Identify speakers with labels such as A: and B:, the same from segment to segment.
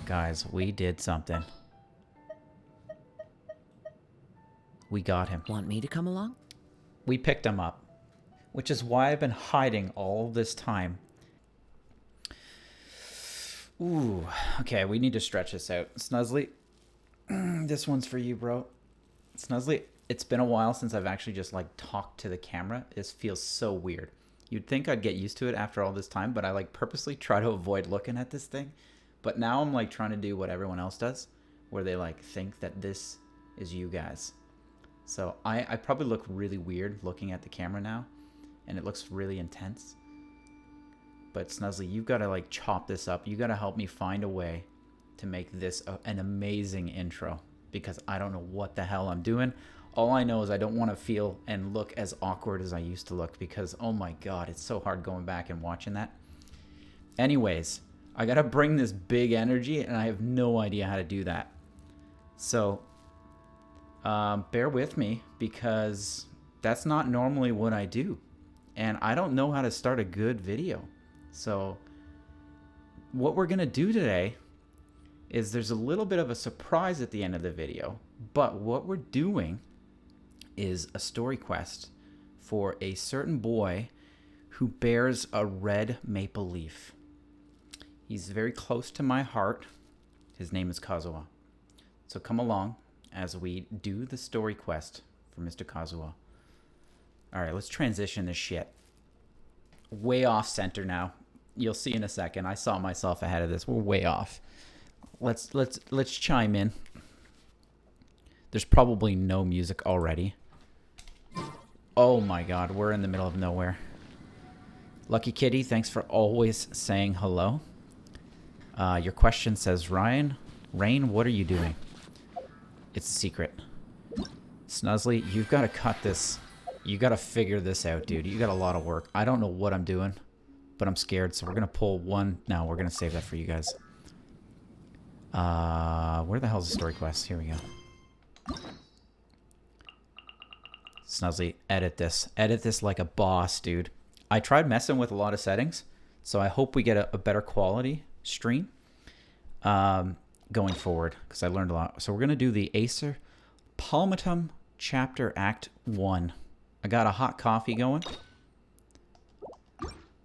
A: Guys, we did something. We got him.
B: Want me to come along?
A: We picked him up, which is why I've been hiding all this time. Ooh, okay, we need to stretch this out. Snuzzly, this one's for you, bro. Snuzzly, it's been a while since I've actually just like talked to the camera. This feels so weird. You'd think I'd get used to it after all this time, but I like purposely try to avoid looking at this thing. But now I'm like trying to do what everyone else does, where they like think that this is you guys. So I probably look really weird looking at the camera now, and it looks really intense. But Snuzzly, you've got to like chop this up. You got to help me find a way to make this an amazing intro, because I don't know what the hell I'm doing. All I know is I don't want to feel and look as awkward as I used to look, because oh my god, it's so hard going back and watching that. Anyways, I got to bring this big energy, and I have no idea how to do that. So bear with me, because that's not normally what I do, and I don't know how to start a good video. So what we're gonna do today is there's a little bit of a surprise at the end of the video, but what we're doing is a story quest for a certain boy who bears a red maple leaf. He's very close to my heart. His name is Kazuha. So come along as we do the story quest for Mr. Kazuha. All right, let's transition this shit. Way off center now. You'll see in a second. I saw myself ahead of this. We're way off. Let's chime in. There's probably no music already. Oh my god, we're in the middle of nowhere. Lucky Kitty, thanks for always saying hello. Your question says, Rain, what are you doing? It's a secret. Snuzzly, you've got to cut this. You got to figure this out, dude. You got a lot of work. I don't know what I'm doing, but I'm scared, so we're going to pull one. No, we're going to save that for you guys. Where the hell's the story quest? Here we go. Snuzzly, edit this. Edit this like a boss, dude. I tried messing with a lot of settings, so I hope we get a better quality stream going forward, because I learned a lot. So we're going to do the Acer Palmatum Chapter Act 1. I got a hot coffee going.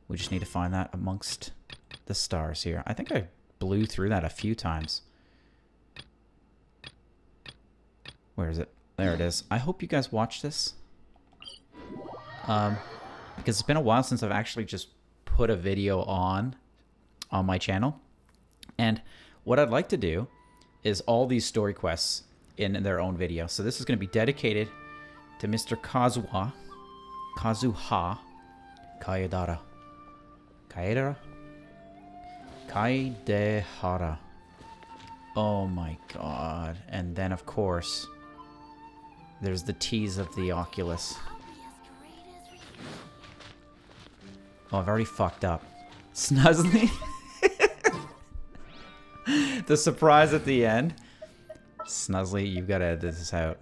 A: We just need to find that amongst the stars here. I think I blew through that a few times. Where is it? There it is. I hope you guys watch this. Because it's been a while since I've actually just put a video on my channel. And what I'd like to do is all these story quests in their own video. So this is going to be dedicated to Mr. Kazuha. Kaedara. Kaedehara. Oh my god. And then, of course, there's the tease of the Oculus. Oh, I've already fucked up. Snuzzly? The surprise at the end. Snuzzly, you've got to edit this out.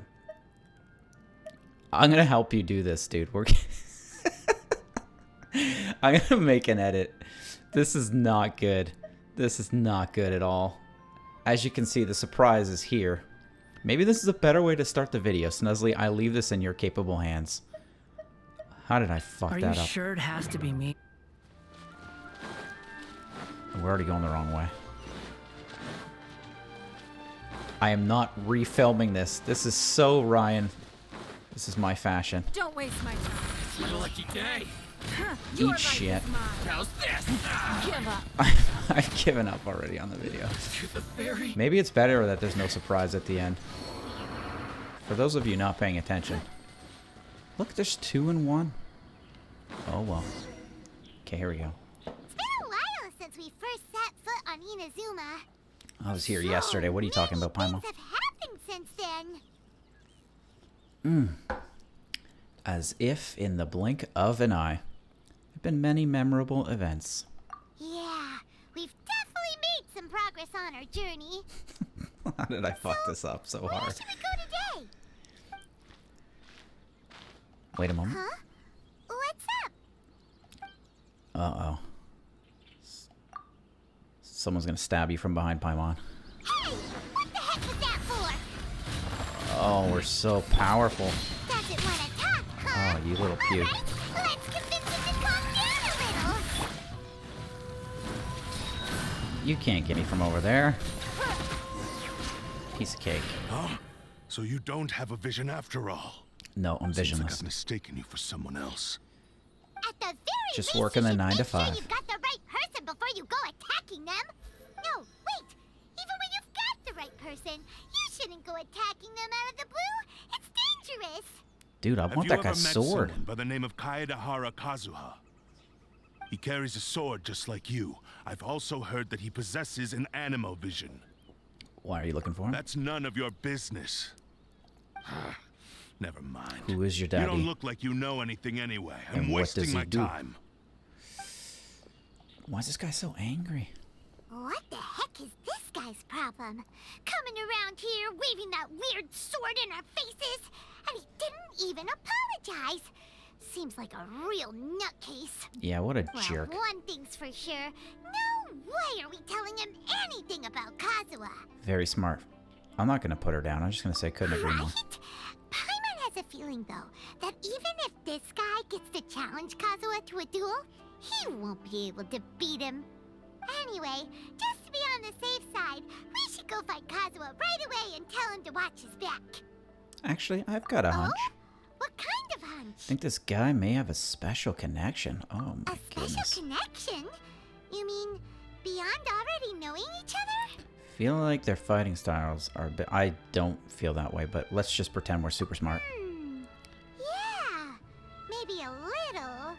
A: I'm going to help you do this, dude. I'm going to make an edit. This is not good. This is not good at all. As you can see, the surprise is here. Maybe this is a better way to start the video. Snuzzly, I leave this in your capable hands. How did I fuck that up?
B: Are you sure it has to be me?
A: We're already going the wrong way. I am not refilming this. This is so Ryan. This is my fashion.
C: Don't waste my time.
D: It's my lucky day.
A: Eat shit.
D: How's this?
C: Give up.
A: I've given up already on the video.
D: To the ferry.
A: Maybe it's better that there's no surprise at the end. For those of you not paying attention. Look, there's 2 in 1. Oh well. Okay, here we go.
E: It's been a while since we first set foot on Inazuma.
A: I was here yesterday. What are you talking about, Paimon?
E: Things have happened since then.
A: As if in the blink of an eye. There have been many memorable events.
E: Yeah, we've definitely made some progress on our journey.
A: How did I fuck this up so
E: Where
A: hard?
E: should we go today?
A: Wait a moment.
E: Huh? What's up?
A: Uh-oh. Someone's gonna stab you from behind, Paimon.
E: Hey, what the heck was that for?
A: Oh, we're so powerful.
E: Doesn't want to talk, huh?
A: Oh, you little puke.
E: Alright, let's convince him to calm down a little.
A: You can't get me from over there. Piece of cake.
F: Huh? So you don't have a vision after all?
A: No, I'm
F: Seems like
A: visionless.
F: I've mistaken you for someone else.
E: At the very
A: Just
E: least,
A: working
E: you
A: the
E: should
A: 9 to
E: make sure
A: 5.
E: you've got the right person before you go attacking them. No, wait. Even when you've got the right person, you shouldn't go attacking them out of the blue. It's dangerous.
A: Dude, I
F: Have
A: want
F: you
A: that
F: ever
A: guy's
F: met
A: sword.
F: someone by the name of Kaedahara Kazuha? He carries a sword just like you. I've also heard that he possesses an animal vision.
A: Why are you looking for him?
F: That's none of your business. Never mind.
A: Who is your
F: You
A: daddy?
F: don't look like you know anything anyway.
A: And
F: I'm
A: what
F: wasting
A: does he
F: my
A: do?
F: time.
A: Why is this guy so angry?
E: What the heck is this guy's problem? Coming around here, waving that weird sword in our faces, and he didn't even apologize. Seems like a real nutcase.
A: Yeah, what a
E: Well,
A: jerk.
E: one thing's for sure. No way are we telling him anything about Kazuha.
A: Very smart. I'm not gonna put her down. I'm just gonna say couldn't agree more.
E: Right? Paimon has a feeling, though, that even if this guy gets to challenge Kazuha to a duel, he won't be able to beat him. Anyway, just to be on the safe side, we should go fight Kazuha right away and tell him to watch his back.
A: Actually, I've got a hunch.
E: What kind of hunch?
A: I think this guy may have a special connection. Oh my
E: A special
A: goodness.
E: connection? You mean beyond already knowing each other?
A: Feel like their fighting styles are a bit... I don't feel that way, but let's just pretend we're super smart.
E: Yeah, maybe a little.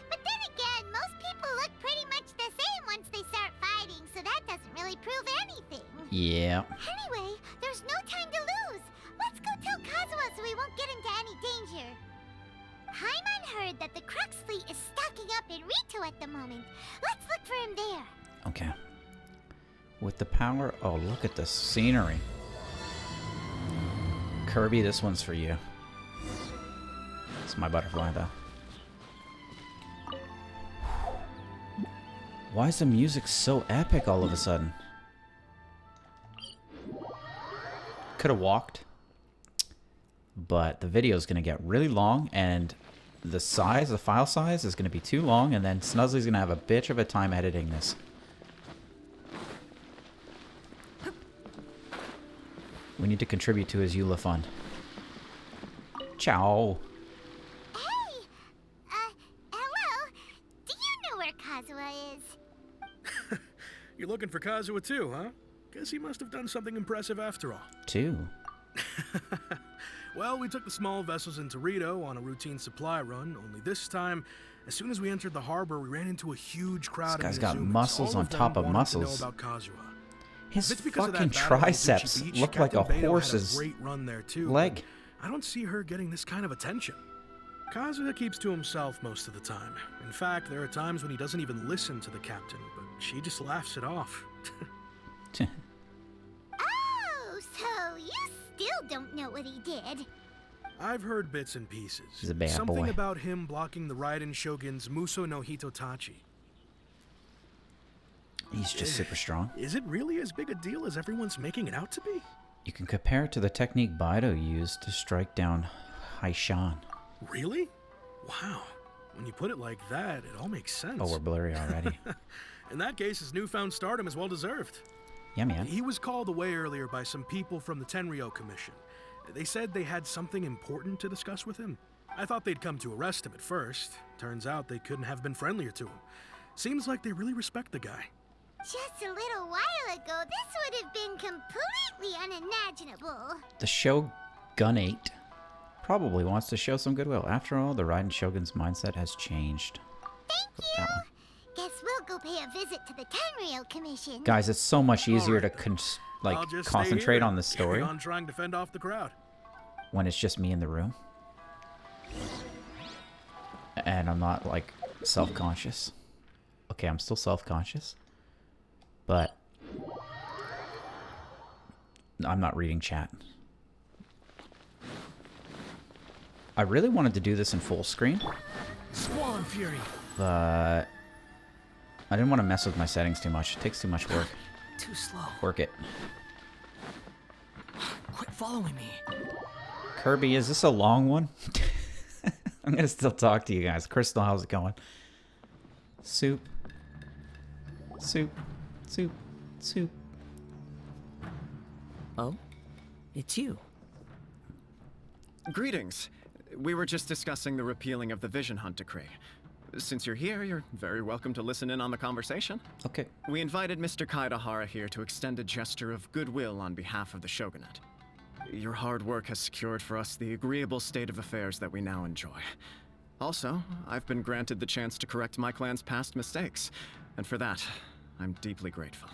E: But then again, most people look pretty much the same once they start fighting, so that doesn't really prove anything.
A: Yeah.
E: Anyway, there's no time to lose. Let's go tell Kazuha so we won't get into any danger. Paimon heard that the Crux fleet is stocking up in Rito at the moment. Let's look for him there.
A: Okay. With the power... Oh, look at the scenery. Kirby, this one's for you. It's my butterfly, though. Why is the music so epic all of a sudden? Could have walked. But the video is going to get really long, and the file size is going to be too long, and then Snuzzly's going to have a bitch of a time editing this. We need to contribute to his EULA fund. Ciao.
E: Hey! Hello? Do you know where Kazuha is?
G: You're looking for Kazuha too, huh? Guess he must have done something impressive after all.
A: Two.
G: Well, we took the small vessels into Rito on a routine supply run, only this time, as soon as we entered the harbor, we ran into a huge crowd
A: This guy's
G: of
A: got
G: Inazumans.
A: muscles
G: All
A: on
G: of them
A: top of
G: wanted
A: muscles.
G: To know about Kazuha.
A: His
G: If it's because of
A: fucking
G: that battle at
A: triceps
G: Uzuchi Beach,
A: look like a
G: Captain Beto had
A: horse's
G: great run there too,
A: leg.
G: but I don't see her getting this kind of attention. Kazuha keeps to himself most of the time. In fact, there are times when he doesn't even listen to the captain, but she just laughs it off.
E: Oh, so you still don't know what he did.
G: I've heard bits and pieces.
A: He's a bad
G: Something
A: boy.
G: about him blocking the Raiden Shogun's Muso no Hitotachi.
A: He's just super strong.
G: Is it really as big a deal as everyone's making it out to be?
A: You can compare it to the technique Baido used to strike down Haishan.
G: Really? Wow. When you put it like that, it all makes sense.
A: Oh, we're blurry already.
G: In that case, his newfound stardom is well deserved.
A: Yeah, man.
G: He was called away earlier by some people from the Tenryo Commission. They said they had something important to discuss with him. I thought they'd come to arrest him at first. Turns out they couldn't have been friendlier to him. Seems like they really respect the guy.
E: Just a little while ago, this would have been completely unimaginable.
A: The shogunate probably wants to show some goodwill. After all, the Raiden Shogun's mindset has changed.
E: Thank
A: That
E: you.
A: one.
E: Guess we'll go pay a visit to the Tenryo Commission.
A: Guys, it's so much easier to
G: I'll just stay
A: concentrate
G: here
A: on the
G: and
A: story
G: carry on trying to fend off the crowd.
A: when it's just me in the room. And I'm not, like, self-conscious. Okay, I'm still self-conscious. But I'm not reading chat. I really wanted to do this in full screen,
D: Swan Fury.
A: but I didn't want to mess with my settings too much. It takes too much work.
B: Too slow.
A: Work it.
B: Quit following me.
A: Kirby, is this a long one? I'm gonna still talk to you guys. Crystal, how's it going? Soup. Soup. Soup. Soup.
B: Oh? It's you.
H: Greetings. We were just discussing the repealing of the Vision Hunt Decree. Since you're here, you're very welcome to listen in on the conversation.
A: Okay.
H: We invited Mr. Kaidahara here to extend a gesture of goodwill on behalf of the shogunate. Your hard work has secured for us the agreeable state of affairs that we now enjoy. Also, I've been granted the chance to correct my clan's past mistakes, and for that, I'm deeply grateful.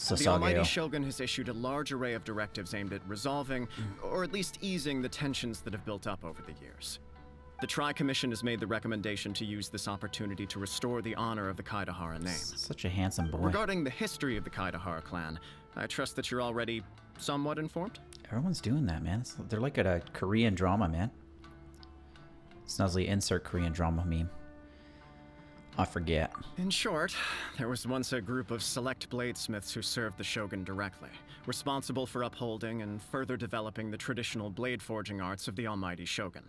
H: The almighty shogun has issued a large array of directives aimed at resolving, or at least easing, the tensions that have built up over the years. The Tri-Commission has made the recommendation to use this opportunity to restore the honor of the Kaidahara name.
A: Such a handsome boy.
H: Regarding the history of the Kaidahara clan, I trust that you're already somewhat informed?
A: Everyone's doing that, man. They're like at a Korean drama, man. Snuzzly, insert Korean drama meme. I forget.
H: In short, there was once a group of select bladesmiths who served the shogun directly, responsible for upholding and further developing the traditional blade forging arts of the almighty shogun.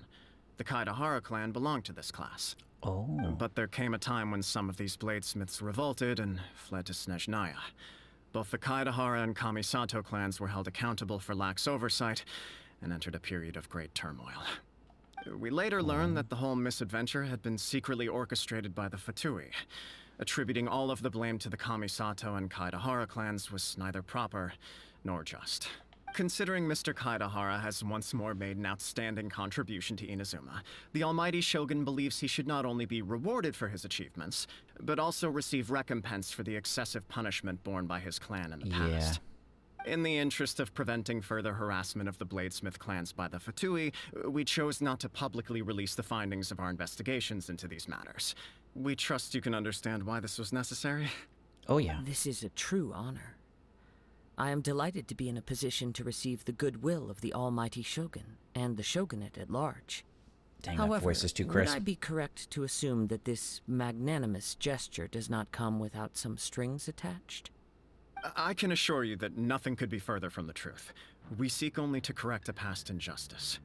H: The Kaidahara clan belonged to this class.
A: Oh.
H: But there came a time when some of these bladesmiths revolted and fled to Snezhnaya. Both the Kaidahara and Kamisato clans were held accountable for lax oversight and entered a period of great turmoil. We later learned that the whole misadventure had been secretly orchestrated by the Fatui. Attributing all of the blame to the Kamisato and Kaidahara clans was neither proper nor just. Considering Mr. Kaidahara has once more made an outstanding contribution to Inazuma, the almighty shogun believes he should not only be rewarded for his achievements, but also receive recompense for the excessive punishment borne by his clan in the past. In the interest of preventing further harassment of the bladesmith clans by the Fatui, we chose not to publicly release the findings of our investigations into these matters. We trust you can understand why this was necessary.
A: Oh yeah.
B: This is a true honor. I am delighted to be in a position to receive the goodwill of the almighty shogun and the shogunate at large.
A: Dang,
B: However,
A: that voice is too
B: would
A: crisp.
B: I be correct to assume that this magnanimous gesture does not come without some strings attached?
H: I can assure you that nothing could be further from the truth. We seek only to correct a past injustice.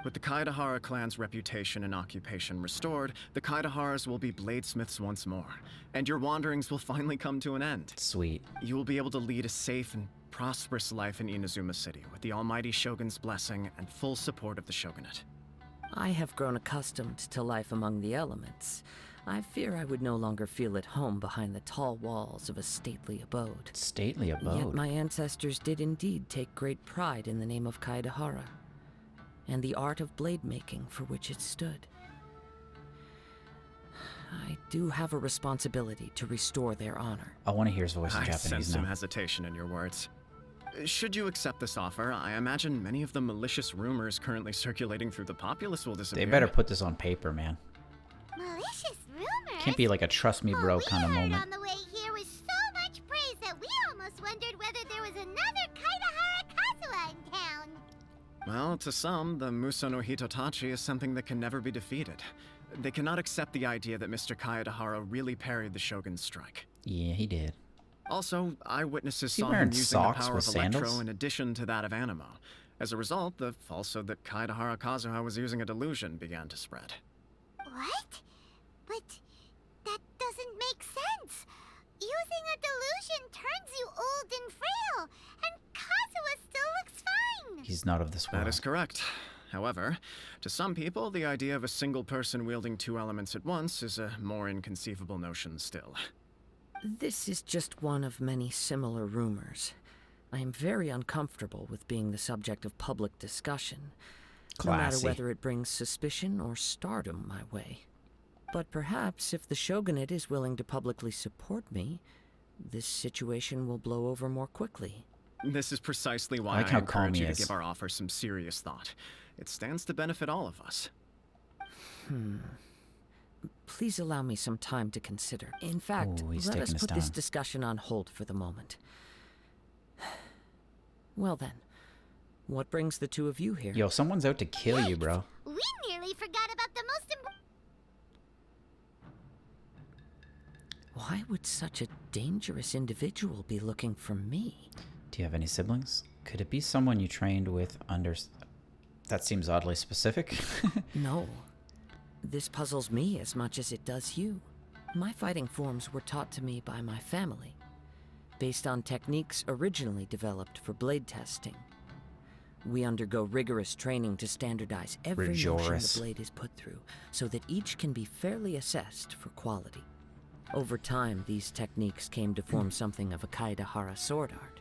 H: With the Kaidahara clan's reputation and occupation restored, the Kaidaharas will be bladesmiths once more, and your wanderings will finally come to an end.
A: Sweet.
H: You will be able to lead a safe and prosperous life in Inazuma City, with the almighty shogun's blessing and full support of the shogunate.
B: I have grown accustomed to life among the elements. I fear I would no longer feel at home behind the tall walls of a stately abode.
A: Stately abode.
B: Yet my ancestors did indeed take great pride in the name of Kaidahara, and the art of blade making for which it stood. I do have a responsibility to restore their honor.
A: I want to hear his voice in
H: I sense
A: Japanese
H: some
A: now.
H: hesitation in your words. Should you accept this offer, I imagine many of the malicious rumors currently circulating through the populace will disappear.
A: They better put this on paper, man.
E: Malicious rumors?
A: Can't be like a trust me bro kind of
E: What we heard
A: moment.
E: on the way here was so much praise that we almost wondered whether there was another Kaidahara Kazuha in town.
H: Well, to some, the Muso no Hitotachi is something that can never be defeated. They cannot accept the idea that Mr. Kaidahara really parried the shogun's strike.
A: Yeah, he did.
H: Also, eyewitnesses
A: he
H: saw
A: wearing
H: him using the
A: socks
H: power
A: with
H: of Electro
A: sandals?
H: in addition to that of Animo. As a result, the falsehood that Kaidahara Kazuha was using a delusion began to spread.
E: What? But that doesn't make sense. Using a delusion turns you old and frail, and Kazuha still looks fine.
A: He's not of this world.
H: That is correct. However, to some people, the idea of a single person wielding two elements at once is a more inconceivable notion still.
B: This is just one of many similar rumors. I am very uncomfortable with being the subject of public discussion, no matter
A: Classy.
B: whether it brings suspicion or stardom my way. But perhaps if the shogunate is willing to publicly support me, this situation will blow over more quickly.
H: This is precisely
A: I
H: why
A: like
H: I
A: how calm
H: encourage
A: he
H: you to
A: is.
H: give our offer some serious thought. It stands to benefit all of us.
B: Please allow me some time to consider. In fact,
A: Ooh, he's
B: let us
A: taking his
B: put this
A: time.
B: discussion on hold for the moment. Well then, what brings the two of you here?
A: Yo, someone's out to kill you, bro.
E: We nearly forgot about the most important.
B: Why would such a dangerous individual be looking for me?
A: Do you have any siblings? Could it be someone you trained with under... That seems oddly specific.
B: No. This puzzles me as much as it does you. My fighting forms were taught to me by my family, based on techniques originally developed for blade testing. We undergo rigorous training to standardize every motion the blade is put through, so that each can be fairly assessed for quality. Over time, these techniques came to form something of a Kaedehara sword art,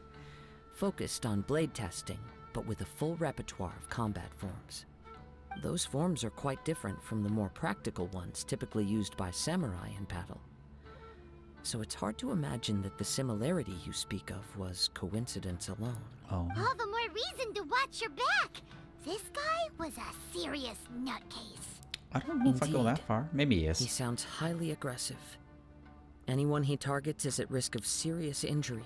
B: focused on blade testing, but with a full repertoire of combat forms. Those forms are quite different from the more practical ones typically used by samurai in battle. So it's hard to imagine that the similarity you speak of was coincidence alone.
A: Oh.
E: All the more reason to watch your back. This guy was a serious nutcase.
A: I don't know if I go that
B: Indeed.
A: far. Maybe he is.
B: He sounds highly aggressive. Anyone he targets is at risk of serious injury,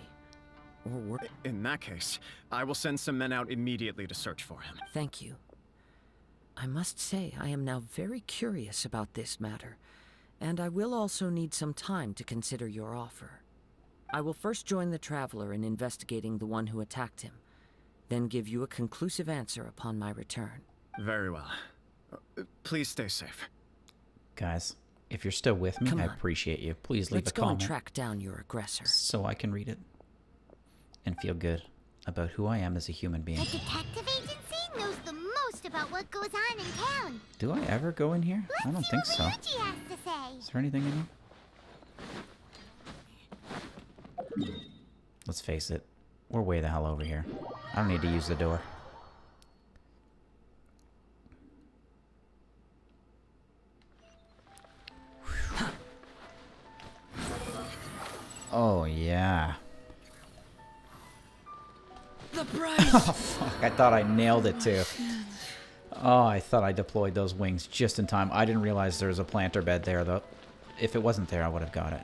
B: or worse.
H: In that case, I will send some men out immediately to search for him.
B: Thank you. I must say I am now very curious about this matter, and I will also need some time to consider your offer. I will first join the Traveler in investigating the one who attacked him, then give you a conclusive answer upon my return.
H: Very well. Please stay safe.
A: Guys, if you're still with me,
B: Come
A: I
B: on.
A: appreciate you. Please leave
B: Let's
A: a
B: go and
A: comment
B: track down your aggressor.
A: so I can read it and feel good about who I am as a human being.
E: The detective agency knows the most about what goes on in town.
A: Do I ever go in here? I don't
E: Let's see
A: think
E: what
A: so.
E: Ryuji has to say.
A: Is there anything in here? Let's face it, we're way the hell over here. I don't need to use the door. Oh, yeah.
D: The price!
A: Oh, fuck. I thought I nailed it, too. Oh, I thought I deployed those wings just in time. I didn't realize there was a planter bed there, though. If it wasn't there, I would have got it.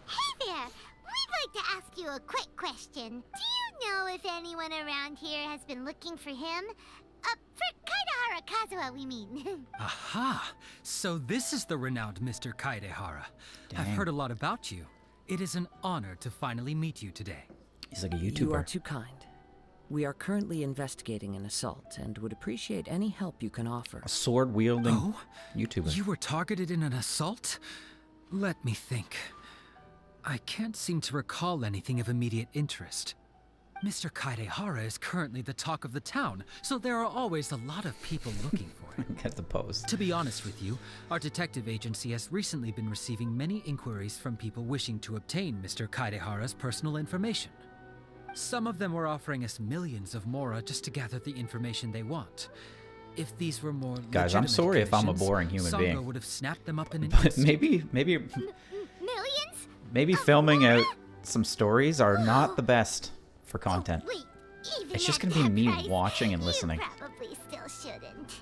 E: Hey there! We'd like to ask you a quick question. Do you know if anyone around here has been looking for him? For Kaedehara Kazuha, we mean.
D: Aha! So this is the renowned Mr. Kaedehara. I've
A: Dang.
D: heard a lot about you. It is an honor to finally meet you today.
A: He's like a
B: You are
A: YouTuber.
B: too kind. We are currently investigating an assault and would appreciate any help you can offer.
A: A sword-wielding
D: Oh?
A: YouTuber.
D: You were targeted in an assault? Let me think. I can't seem to recall anything of immediate interest. Mr. Kaedehara is currently the talk of the town, so there are always a lot of people looking for him.
A: Get the pose.
D: To be honest with you, our detective agency has recently been receiving many inquiries from people wishing to obtain Mr. Kaedehara's personal information. Some of them were offering us millions of mora just to gather the information they want. If these were more
A: Guys, I'm
D: legitimate
A: sorry if I'm a
D: commissions,
A: boring human
D: Sangha
A: being.
D: would have snapped them up in an
A: But
D: instant.
A: maybe
E: Millions? Of
A: filming out
E: mora?
A: some stories are not the best for content.
E: Wait, even
A: It's just
E: at
A: gonna be
E: that
A: me
E: price,
A: watching and
E: you
A: listening.
E: probably still shouldn't.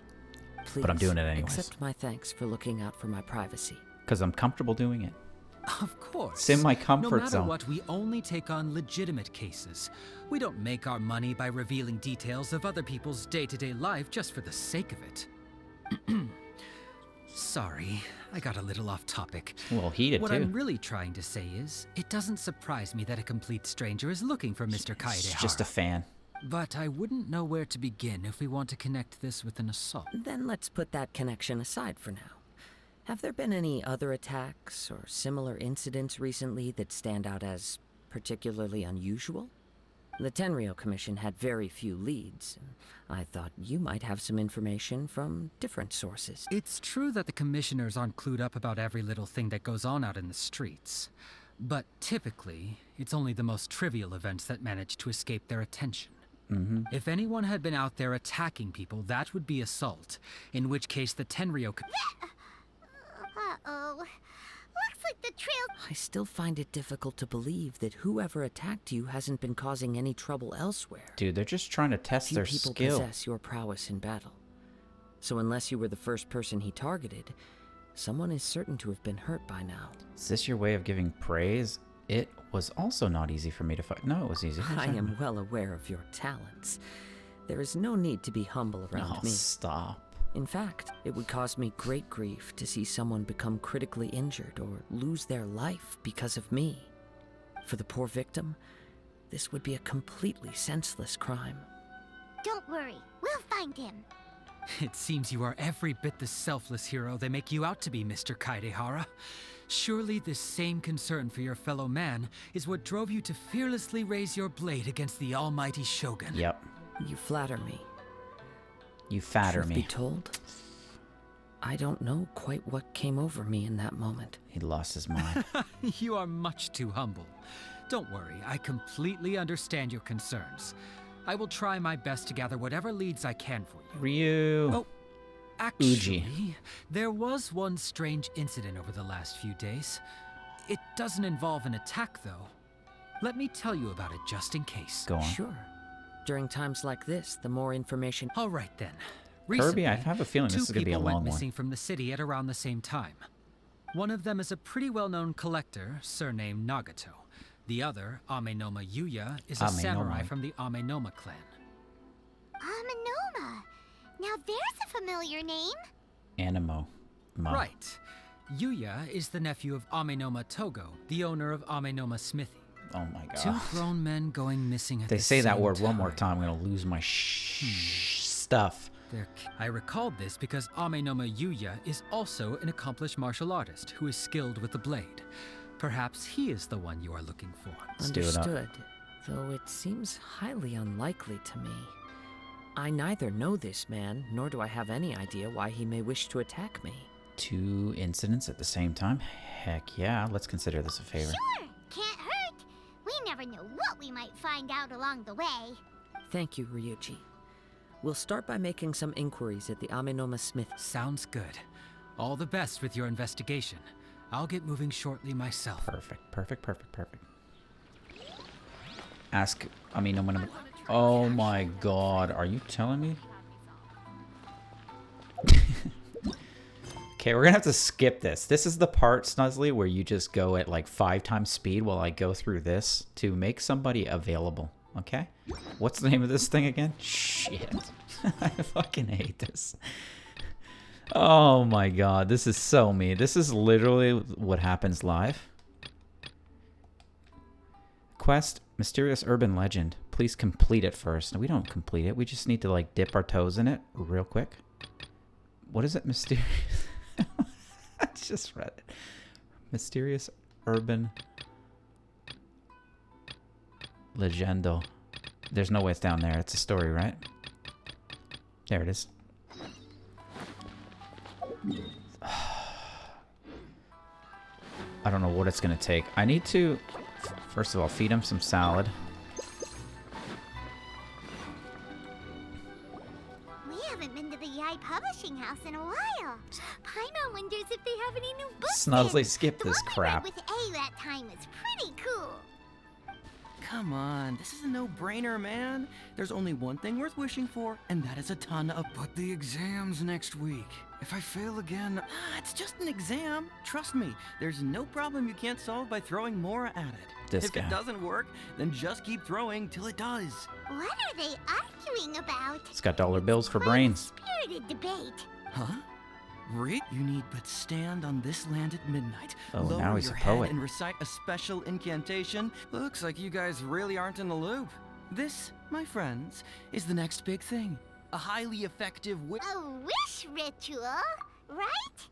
B: Please,
A: But I'm doing it anyways.
B: accept my thanks for looking out for my privacy.
A: Because I'm comfortable doing it.
D: Of course.
A: It's in my comfort
D: no matter
A: zone.
D: what, we only take on legitimate cases. We don't make our money by revealing details of other people's day-to-day life just for the sake of it. Sorry, I got a little off topic.
A: A little heated,
D: What
A: too.
D: I'm really trying to say is, it doesn't surprise me that a complete stranger is looking for Mr.
A: It's
D: Kaedehara.
A: just a fan.
D: But I wouldn't know where to begin if we want to connect this with an assault.
B: Then let's put that connection aside for now. Have there been any other attacks or similar incidents recently that stand out as particularly unusual? The Tenryou Commission had very few leads, and I thought you might have some information from different sources.
D: It's true that the commissioners aren't clued up about every little thing that goes on out in the streets. But typically, it's only the most trivial events that manage to escape their attention. If anyone had been out there attacking people, that would be assault, in which case the Tenryou...
E: Uh-oh. Looks like the trail...
B: I still find it difficult to believe that whoever attacked you hasn't been causing any trouble elsewhere.
A: Dude, they're just trying to test
B: Few
A: their
B: people
A: skill.
B: possess your prowess in battle. So unless you were the first person he targeted, someone is certain to have been hurt by now.
A: Is this your way of giving praise? It was also not easy for me to fight. No, it was easy.
B: I am well aware of your talents. There is no need to be humble around
A: Oh,
B: me.
A: stop.
B: In fact, it would cause me great grief to see someone become critically injured or lose their life because of me. For the poor victim, this would be a completely senseless crime.
E: Don't worry, we'll find him.
D: It seems you are every bit the selfless hero they make you out to be, Mr. Kaidehara. Surely this same concern for your fellow man is what drove you to fearlessly raise your blade against the almighty Shogun.
A: Yep.
B: You flatter me.
A: You fatter
B: Truth
A: me.
B: be told, I don't know quite what came over me in that moment.
A: He lost his mind.
D: You are much too humble. Don't worry, I completely understand your concerns. I will try my best to gather whatever leads I can for you.
A: Ryu.
D: Oh, actually,
A: Uji.
D: there was one strange incident over the last few days. It doesn't involve an attack, though. Let me tell you about it just in case.
A: Go on.
B: Sure. During times like this, the more information...
D: All right, then.
A: Kirby, I have a feeling this is going to be a
D: two people
A: long
D: went
A: one.
D: missing from the city at around the same time. One of them is a pretty well-known collector, surnamed Nagato. The other, Amenoma Yuya, is a samurai from the Amenoma clan.
E: Amenoma. Now there's a familiar name.
A: Animo.
D: Right. Yuya is the nephew of Amenoma Togo, the owner of Amenoma Smithy.
A: Oh my god.
D: Two grown men going missing at
A: They
D: the
A: say that
D: same
A: word one more time, I'm going to lose my stuff.
D: I recalled this because Amenoma Yuya is also an accomplished martial artist who is skilled with the blade. Perhaps he is the one you are looking for.
A: Let's do it up.
B: Understood, though it seems highly unlikely to me. I neither know this man, nor do I have any idea why he may wish to attack me.
A: Two incidents at the same time? Heck yeah, let's consider this a favor.
E: Sure, can't hurt. We never know what we might find out along the way.
B: Thank you, Ryuji. We'll start by making some inquiries at the Amenoma Smith.
D: Sounds good. All the best with your investigation. I'll get moving shortly myself.
A: Perfect. Ask, oh my god, are you telling me? Okay, we're gonna have to skip this. This is the part, Snuzzly, where you just go at like 5 times speed while I go through this to make somebody available. Okay? What's the name of this thing again? Shit. I fucking hate this. Oh my god, this is so me. This is literally what happens live. Quest, Mysterious Urban Legend. Please complete it first. No, we don't complete it. We just need to like dip our toes in it real quick. What is it? Mysterious... I just read it. Mysterious Urban Legendo. There's no way it's down there. It's a story, right? There it is. I don't know what it's going to take. I need to, first of all, feed him some salad.
E: We haven't been to the Yai Publishing House in a while. Paimon wonders if they have any new books.
A: Snuzzly,
E: in.
A: skip this
E: The one
A: crap.
E: we read with A that time is pretty cool.
I: Come on, this is a no-brainer, man. There's only one thing worth wishing for, and that is a ton of... But the exam's next week. If I fail again... it's just an exam. Trust me, there's no problem you can't solve by throwing more at it.
A: This
I: if
A: guy.
I: it doesn't work, then just keep throwing till it does.
E: What are they arguing about?
A: It's got dollar bills for
E: Quite a
A: brains.
E: spirited debate.
I: Huh? Read? You need but stand on this land at midnight.
A: Oh,
I: lower
A: now he's
I: your
A: a
I: head
A: poet.
I: and recite a special incantation. Looks like you guys really aren't in the loop. This, my friends, is the next big thing. A highly effective
E: A wish ritual, right?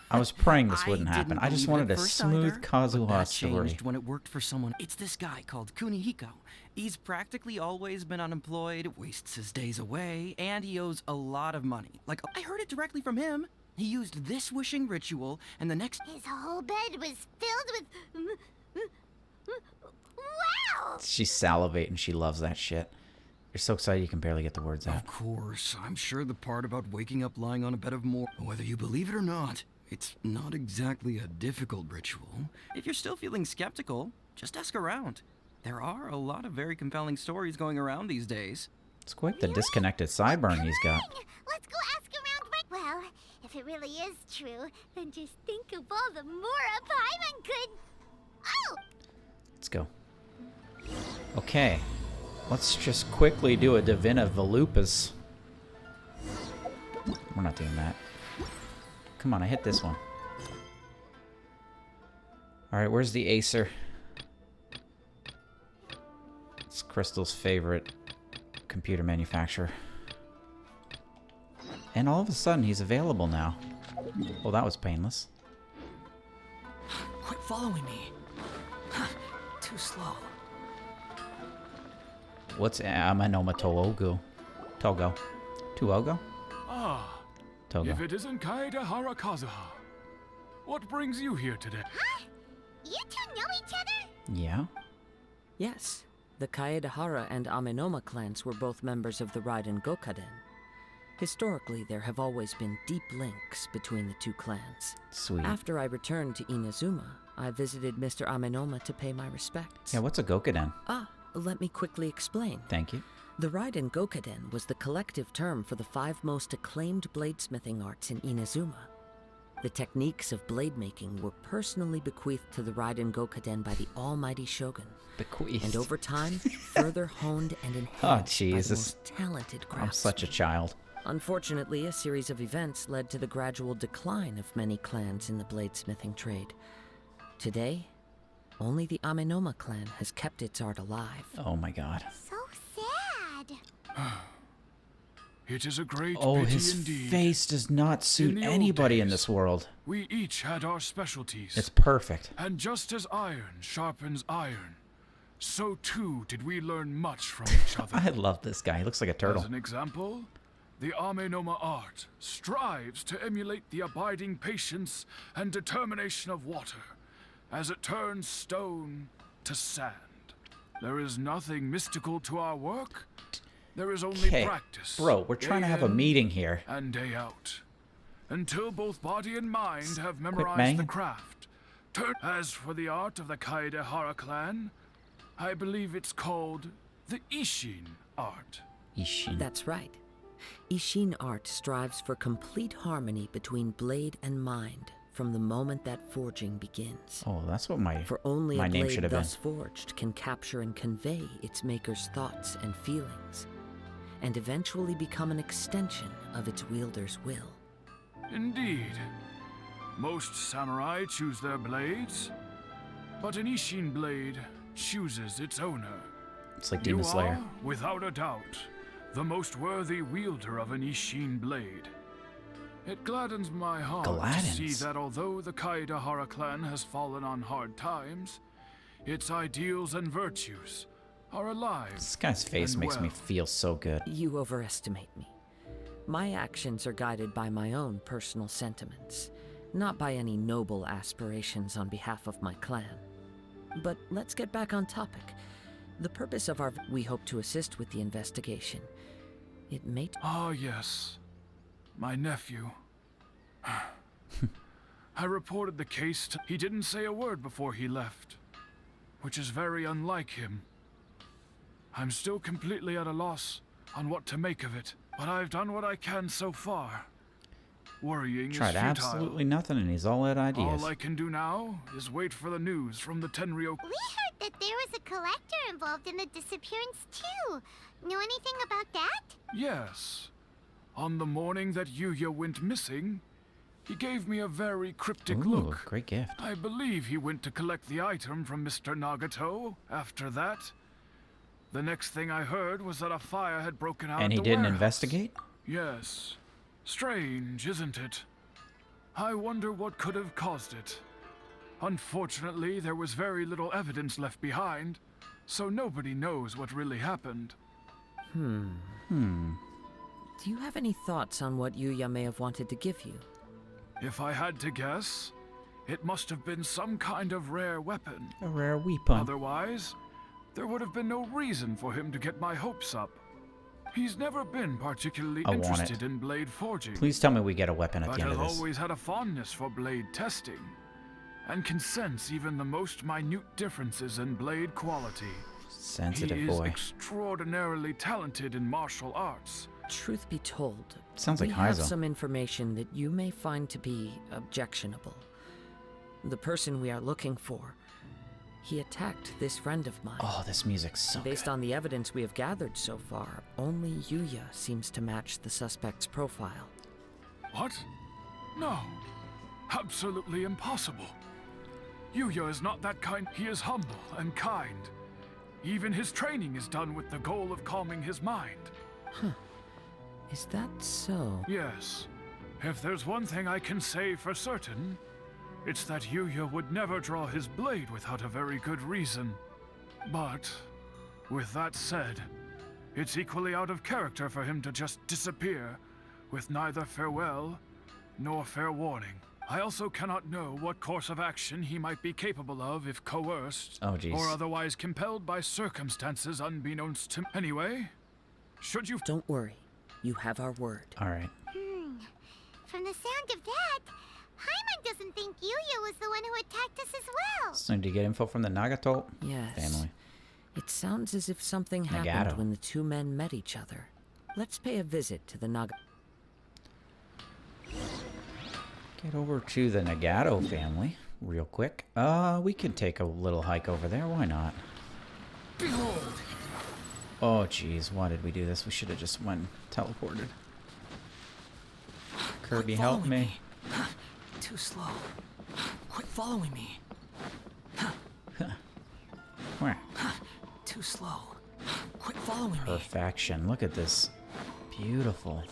A: I was praying this wouldn't
I: I
A: happen.
I: didn't
A: I just
I: believe it
A: wanted a
I: at first
A: smooth
I: either, but
A: Kazuha
I: that
A: story.
I: changed when it worked for someone. It's this guy called Kunihiko. He's practically always been unemployed, wastes his days away, and he owes a lot of money. Like, I heard it directly from him. He used this wishing ritual, and the next...
E: His whole bed was filled with... Wow!
A: She's salivating. She loves that shit. You're so excited you can barely get the words out.
I: Of course, I'm sure the part about waking up lying on a bed of more... Whether you believe it or not, it's not exactly a difficult ritual. If you're still feeling skeptical, just ask around. There are a lot of very compelling stories going around these days.
A: It's quite the disconnected sideburn he's got.
E: Let's go ask around right... Well, if it really is true, then just think of all the Mora Paimon could... Oh!
A: Let's go. Okay. Let's just quickly do a Divina Volupus. We're not doing that. Come on, I hit this one. Alright, where's the Acer? It's Crystal's favorite computer manufacturer. And all of a sudden, he's available now. Well, that was painless.
I: Quit following me. Too slow.
A: What's Amanoma Togo? Tuogo?
J: Ah,
A: Togo.
J: if it isn't Kaedehara Kazuha. What brings you here today?
E: Huh? You two know each other?
A: Yeah?
B: Yes, the Kaedehara and Amenoma clans were both members of the Raiden Gokaden. Historically, there have always been deep links between the two clans.
A: Sweet.
B: After I returned to Inazuma, I visited Mr. Amenoma to pay my respects.
A: Yeah, what's a Gokaden?
B: Ah, let me quickly explain.
A: Thank you.
B: The Raiden Gokaden was the collective term for the 5 most acclaimed bladesmithing arts in Inazuma. The techniques of blade making were personally bequeathed to the Raiden Gokaden by the almighty Shogun.
A: Bequeathed.
B: And over time, further honed and enhanced by the
A: Jesus.
B: most talented craftsmen.
A: I'm such a child.
B: Unfortunately, a series of events led to the gradual decline of many clans in the bladesmithing trade. Today, only the Amenoma clan has kept its art alive.
A: Oh my god.
E: So sad.
J: It is a great
A: Oh,
J: pity
A: his
J: indeed.
A: face does not suit
J: In the old
A: anybody in
J: days,
A: this world.
J: We each had our specialties.
A: It's perfect.
J: And just as iron sharpens iron, so too did we learn much from each other.
A: I love this guy. He looks like a turtle.
J: As an example, the Amenoma art strives to emulate the abiding patience and determination of water as it turns stone to sand. There is nothing mystical to our work. There is only
A: Okay,
J: practice.
A: bro, we're trying to have a
J: day
A: meeting here.
J: in and day out. Until both body and mind have
A: bang.
J: memorized the craft. As for the art of the Kaedehara clan, I believe it's called the Ishin art.
A: Ishin.
B: That's right. Ishin art strives for complete harmony between blade and mind from the moment that forging begins.
A: Oh, that's what my
B: For only
A: my
B: a
A: name should
B: blade
A: have been.
B: thus forged can capture and convey its maker's thoughts and feelings, and eventually become an extension of its wielder's will.
J: Indeed. Most samurai choose their blades, but an Ishin blade chooses its owner.
A: It's like
J: You
A: Demon Slayer.
J: are, without a doubt, the most worthy wielder of an Ishin blade. It gladdens my heart to see
A: Gladdens?
J: that although the Kaedehara clan has fallen on hard times, its ideals and virtues are alive.
A: This guy's face
J: and
A: makes me
J: well.
A: feel so good.
B: You overestimate me. My actions are guided by my own personal sentiments, not by any noble aspirations on behalf of my clan. But let's get back on topic. The purpose of we hope to assist with the investigation. It may
J: Ah, yes. My nephew. I reported the case to... He didn't say a word before he left, which is very unlike him. I'm still completely at a loss on what to make of it, but I've done what I can so far. Worrying
A: Tried
J: is futile.
A: absolutely nothing and he's all out of ideas.
J: All I can do now is wait for the news from the Tenryo...
E: We heard that there was a collector involved in the disappearance too. Know anything about that?
J: Yes. On the morning that Yuya went missing, he gave me a very cryptic
A: Ooh,
J: look.
A: great gift.
J: I believe he went to collect the item from Mr. Nagato. After that, the next thing I heard was that a fire had broken out
A: And
J: at
A: he
J: the
A: didn't
J: warehouse.
A: investigate?
J: Yes. Strange, isn't it? I wonder what could have caused it. Unfortunately, there was very little evidence left behind, so nobody knows what really happened.
B: Do you have any thoughts on what Yuya may have wanted to give you?
J: If I had to guess, it must have been some kind of rare weapon.
A: A rare weapon.
J: Otherwise, there would have been no reason for him to get my hopes up. He's never been particularly
A: I want it.
J: interested in blade forging,
A: Please tell me we get a weapon at
J: but
A: the end
J: has
A: of this.
J: always had a fondness for blade testing, and can sense even the most minute differences in blade quality.
A: Sensitive
J: he is
A: boy.
J: extraordinarily talented in martial arts.
B: Truth be told,
A: Sounds like
B: we have
A: Heizo.
B: some information that you may find to be objectionable. The person we are looking for, he attacked this friend of mine.
A: Oh, this music's so
B: Based
A: good.
B: on the evidence we have gathered so far, only Yuya seems to match the suspect's profile.
J: What? No. Absolutely impossible. Yuya is not that kind. He is humble and kind. Even his training is done with the goal of calming his mind.
B: Huh. Is that so?
J: Yes. If there's one thing I can say for certain, it's that Yuya would never draw his blade without a very good reason. But, with that said, it's equally out of character for him to just disappear, with neither farewell nor fair warning. I also cannot know what course of action he might be capable of if coerced, or otherwise compelled by circumstances unbeknownst to... Anyway, should you...
B: Don't worry. You have our word.
A: Alright.
E: From the sound of that, Paimon doesn't think Yuya was the one who attacked us as well.
A: So do you get info from the Nagato family?
B: It sounds as if something happened when the two men met each other. Let's pay a visit to the Nagato.
A: Get over to the Nagato family real quick. We can take a little hike over there. Why not?
I: Behold!
A: Oh, jeez. Why did we do this? We should have just went teleported. Kirby, help me.
I: Too slow. Quit following me.
A: Where?
I: Too slow. Quit following me.
A: Perfection. Look at this. Beautiful.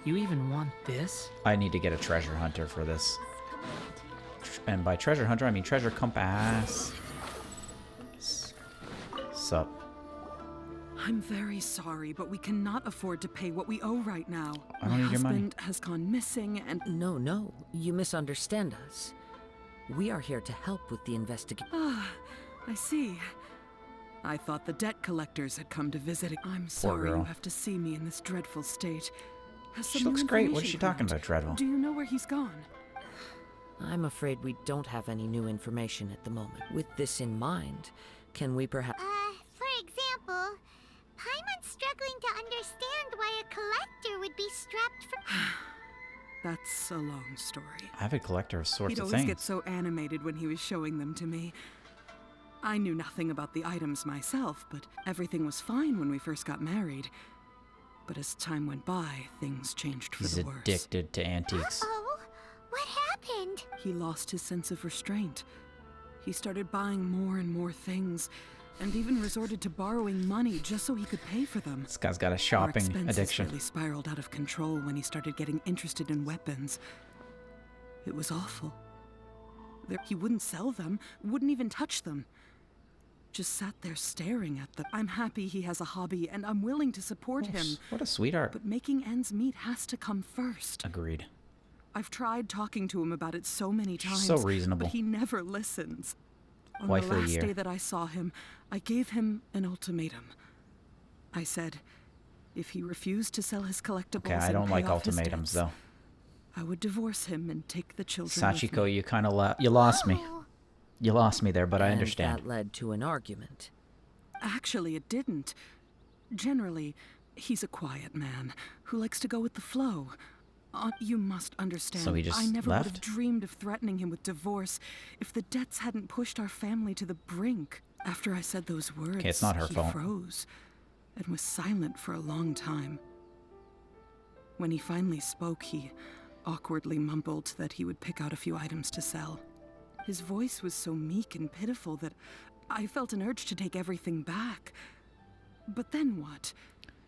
I: You even want this?
A: I need to get a treasure hunter for this. And by treasure hunter, I mean treasure compass. Sup?
K: I'm very sorry, but we cannot afford to pay what we owe right now.
A: I don't need your money.
K: My husband has gone missing and...
B: No, you misunderstand us. We are here to help with the investigation.
K: Ah, I see. I thought the debt collectors had come to visit. I'm sorry you have to see me in this dreadful state.
A: She looks great. What is she talking about, Dreadful?
K: Do you know where he's gone?
B: I'm afraid we don't have any new information at the moment. With this in mind, can we perhaps...
E: For example, Paimon's struggling to understand why a collector would be strapped for...
K: That's a long story.
A: Avid collector of sorts
K: He'd
A: of
K: always
A: things.
K: get so animated when he was showing them to me. I knew nothing about the items myself, but everything was fine when we first got married. But as time went by, things changed for the worse.
A: He's addicted to antiques.
E: Uh-oh. What happened?
K: He lost his sense of restraint. He started buying more and more things, and even resorted to borrowing money just so he could pay for them.
A: This guy's got a shopping
K: Our expenses
A: addiction.
K: really spiraled out of control when he started getting interested in weapons. It was awful. He wouldn't sell them, wouldn't even touch them. Just sat there staring at them. I'm happy he has a hobby, and I'm willing to support him.
A: What a sweetheart.
K: But making ends meet has to come first.
A: Agreed.
K: I've tried talking to him about it so many times.
A: So reasonable.
K: But he never listens. On
A: Wife
K: the
A: of the
K: last
A: year.
K: day that I saw him, I gave him an ultimatum. I said, if he refused to sell his collectibles
A: Okay, I don't
K: and
A: like
K: pay off his
A: ultimatums,
K: debts,
A: though.
K: I would divorce him and take the children with
A: Sachiko,
K: me.
A: you kind of you lost me. You lost me there, but I
B: And
A: understand.
B: that led to an argument.
K: Actually, it didn't. Generally, he's a quiet man who likes to go with the flow. You must understand,
A: So he just
K: I never would have
A: left?
K: dreamed of threatening him with divorce if the debts hadn't pushed our family to the brink. After I said those words,
A: Okay, it's not her
K: he
A: fault.
K: froze and was silent for a long time. When he finally spoke, he awkwardly mumbled that he would pick out a few items to sell. His voice was so meek and pitiful that I felt an urge to take everything back. But then what?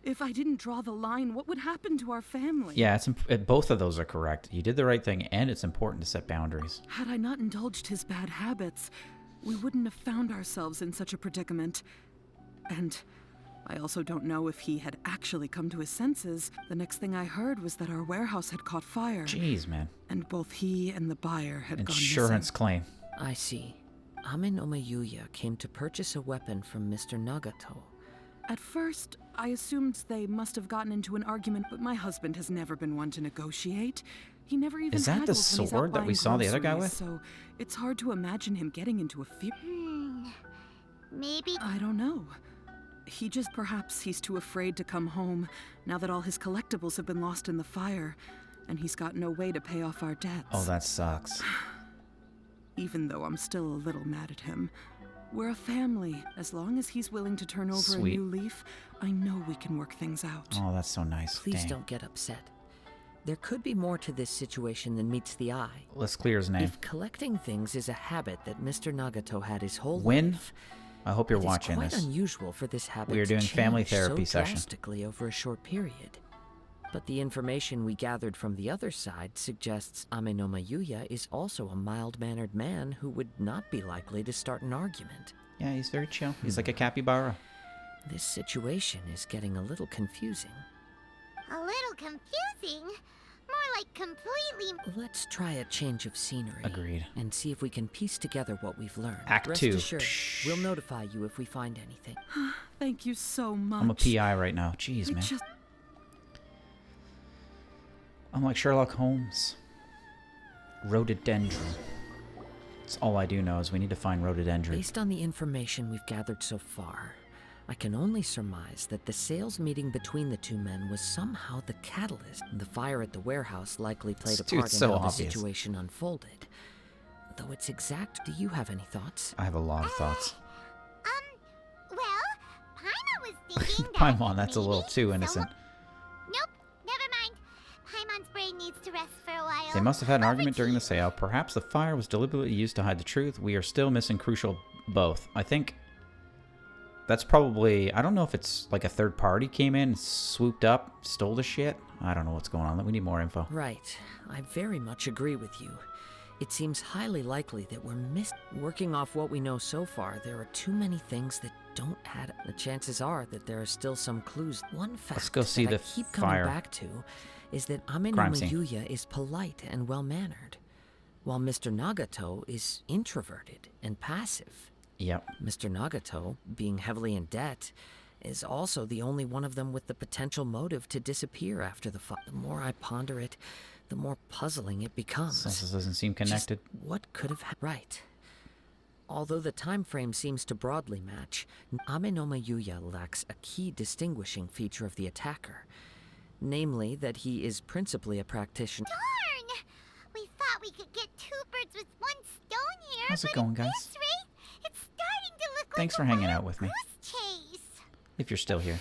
K: If I didn't draw the line, what would happen to our family?
A: Yeah, both of those are correct. You did the right thing, and it's important to set boundaries.
K: Had I not indulged his bad habits, we wouldn't have found ourselves in such a predicament. And I also don't know if he had actually come to his senses. The next thing I heard was that our warehouse had caught fire.
A: Jeez, man.
K: And both he and the buyer had gone
A: Insurance
K: missing.
A: claim.
B: I see. Amenoma Yuya came to purchase a weapon from Mr. Nagato.
K: At first, I assumed they must have gotten into an argument, but my husband has never been one to negotiate. He never even
A: Is that the
K: haggles when he's out
A: sword that we
K: buying
A: saw the other guy
K: groceries,
A: with?
K: So it's hard to imagine him getting into a fear.
E: Maybe...
K: I don't know. He just... Perhaps he's too afraid to come home now that all his collectibles have been lost in the fire, and he's got no way to pay off our debts.
A: Oh, that sucks.
K: Even though I'm still a little mad at him, We're a family. As long as he's willing to turn over
A: Sweet.
K: a new leaf, I know we can work things out.
A: Oh, that's so nice.
B: Please
A: Dang.
B: don't get upset. There could be more to this situation than meets the eye.
A: Let's clear his name.
B: If collecting things is a habit that Mr. Nagato had his whole
A: Win?
B: life,
A: I hope you're
B: it is
A: watching
B: quite
A: this.
B: unusual for this habit
A: We are
B: to
A: doing family
B: change
A: therapy
B: so
A: session.
B: drastically over a short period. But the information we gathered from the other side suggests Amenoma Yuya is also a mild-mannered man who would not be likely to start an argument.
A: Yeah, he's very chill. He's like a capybara.
B: This situation is getting a little confusing.
E: A little confusing? More like completely...
B: Let's try a change of scenery.
A: Agreed.
B: And see if we can piece together what we've learned.
A: Act
B: Rest
A: 2.
B: assured, we'll notify you if we find anything.
K: Thank you so much.
A: I'm a PI right now. Jeez, man. I'm like Sherlock Holmes. Rhododendron. That's all I do know is we need to find rhododendron.
B: Based on the information we've gathered so far, I can only surmise that the sales meeting between the two men was somehow the catalyst. The fire at the warehouse likely played a
A: Dude,
B: part in
A: so
B: how
A: obvious.
B: the situation unfolded. Though it's exact, do you have any thoughts?
A: I have a lot of thoughts.
E: Well, Paimon was thinking that...
A: Paimon, that's a little
E: maybe
A: too innocent.
E: Nope, never mind. Paimon's brain needs to rest for a while.
A: They must have had an
E: Over
A: argument
E: to
A: during
E: you.
A: the sale. Perhaps the fire was deliberately used to hide the truth. We are still missing crucial both. I think that's probably... I don't know if it's like a third party came in, swooped up, stole the shit. I don't know what's going on. We need more info.
B: Right. I very much agree with you. It seems highly likely that we're working off what we know so far. There are too many things that don't add up. The chances are that there are still some clues. One fact
A: Let's go see
B: that
A: the
B: I keep
A: fire.
B: coming back to is that
A: Crime
B: Amenoma
A: scene.
B: Yuya is polite and well-mannered, while Mr. Nagato is introverted and passive.
A: Yep.
B: Mr. Nagato, being heavily in debt, is also the only one of them with the potential motive to disappear after the fire. The more I ponder it, the more puzzling it becomes.
A: This doesn't seem connected.
B: Just what could have right. Although the time frame seems to broadly match, Amenoma Yuya lacks a key distinguishing feature of the attacker, namely that he is principally a practitioner.
E: Darn! We thought we could get two birds with one stone here.
A: How's it
E: but
A: going,
E: at
A: guys?
E: this rate, it's starting to look
A: Thanks
E: like
A: for
E: a
A: hanging
E: wild
A: out with me.
E: goose chase.
A: If you're still here.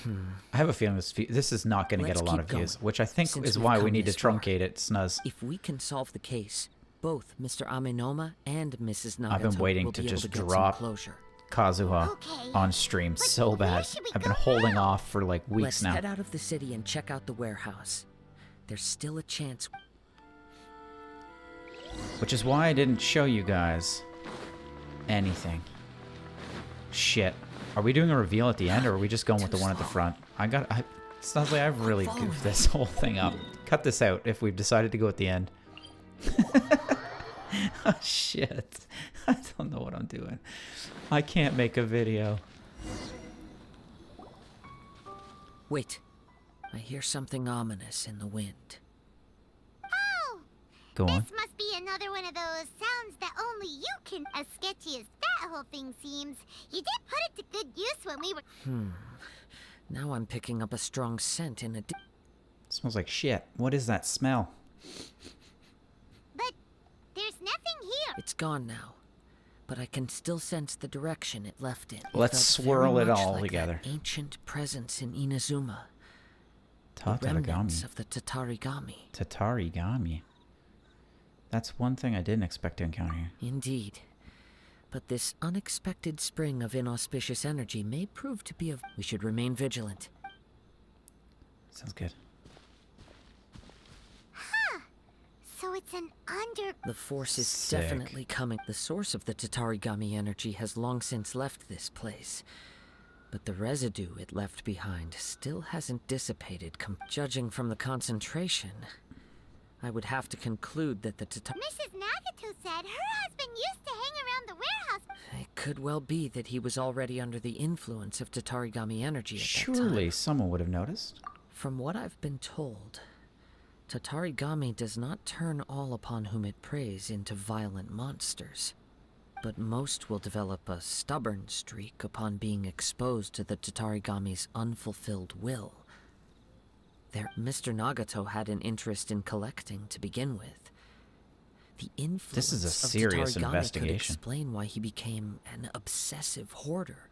A: I have a feeling this is not going to get
B: Let's
A: a lot
B: keep
A: of views,
B: going,
A: which I think
B: since
A: is
B: we've
A: why we
B: come
A: need to
B: this far.
A: truncate it, Snuzz.
B: If we can solve the case, both Mr. Amenoma and Mrs. Nagato
A: I've been waiting
B: will
A: to
B: be able
A: just
B: to get
A: drop
B: some closure.
A: Kazuha
E: Okay.
A: on stream
E: But
A: so
E: where
A: bad.
E: should we
A: I've been
E: go
A: holding
E: now?
A: off for like weeks
B: Let's
A: now.
B: head out of the city and check out the warehouse. There's still a chance.
A: Which is why I didn't show you guys anything. Shit. Are we doing a reveal at the end, or are we just going with the one at the front? Snuzzy, I've really goofed this whole thing up. Cut this out if we've decided to go at the end. Oh, shit. I don't know what I'm doing. I can't make a video.
B: Wait. I hear something ominous in the wind.
E: Oh!
A: Go on.
E: This must be another one of those sounds that only you can... As sketchy as that whole thing seems, you did put it to good use when we were...
B: Now I'm picking up a strong scent in a...
A: Smells like shit. What is that smell?
E: But there's nothing here.
B: It's gone now. But I can still sense the direction it left in.
A: Let's
B: felt very
A: swirl it
B: much
A: all
B: like
A: together.
B: That ancient presence in Inazuma. The remnants
A: Tatarigami.
B: of the Tatarigami.
A: Tatarigami. That's one thing I didn't expect to encounter here.
B: Indeed. But this unexpected spring of inauspicious energy may prove to be of... We should remain vigilant.
A: Sounds good.
E: So it's an
B: The force is
A: Sick.
B: definitely coming. The source of the Tatarigami energy has long since left this place. But the residue it left behind still hasn't dissipated. Judging from the concentration, I would have to conclude that the
E: Mrs. Nagato said her husband used to hang around the warehouse.
B: It could well be that he was already under the influence of Tatarigami energy at that time.
A: Surely someone would have noticed.
B: From what I've been told, Tatarigami does not turn all upon whom it preys into violent monsters, but most will develop a stubborn streak upon being exposed to the Tatarigami's unfulfilled will. Mr. Nagato had an interest in collecting to begin with. The influence
A: This is a
B: of
A: serious
B: Tatarigami
A: investigation.
B: could explain why he became an obsessive hoarder,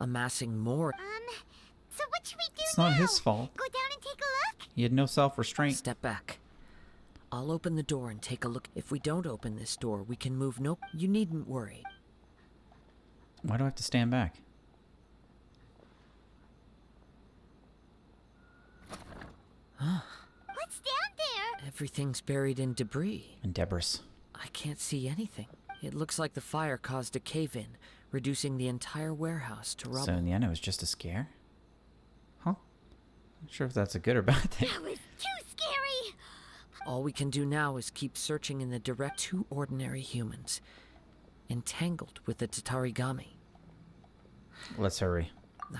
B: amassing more.
E: So what should we do
A: It's
E: now?
A: not his fault.
E: Go down and take a look?
A: He had no self-restraint.
B: Step back. I'll open the door and take a look. If we don't open this door, we can move. No, you needn't worry.
A: Why do I have to stand back?
E: What's down there?
B: Everything's buried in debris.
A: And Debris.
B: I can't see anything. It looks like the fire caused a cave-in, reducing the entire warehouse to rubble.
A: So in the end, it was just a scare? Huh? Not sure if that's a good or bad thing.
E: That was too scary.
B: All we can do now is keep searching in the direct. Two ordinary humans, entangled with the Tatarigami.
A: Let's hurry.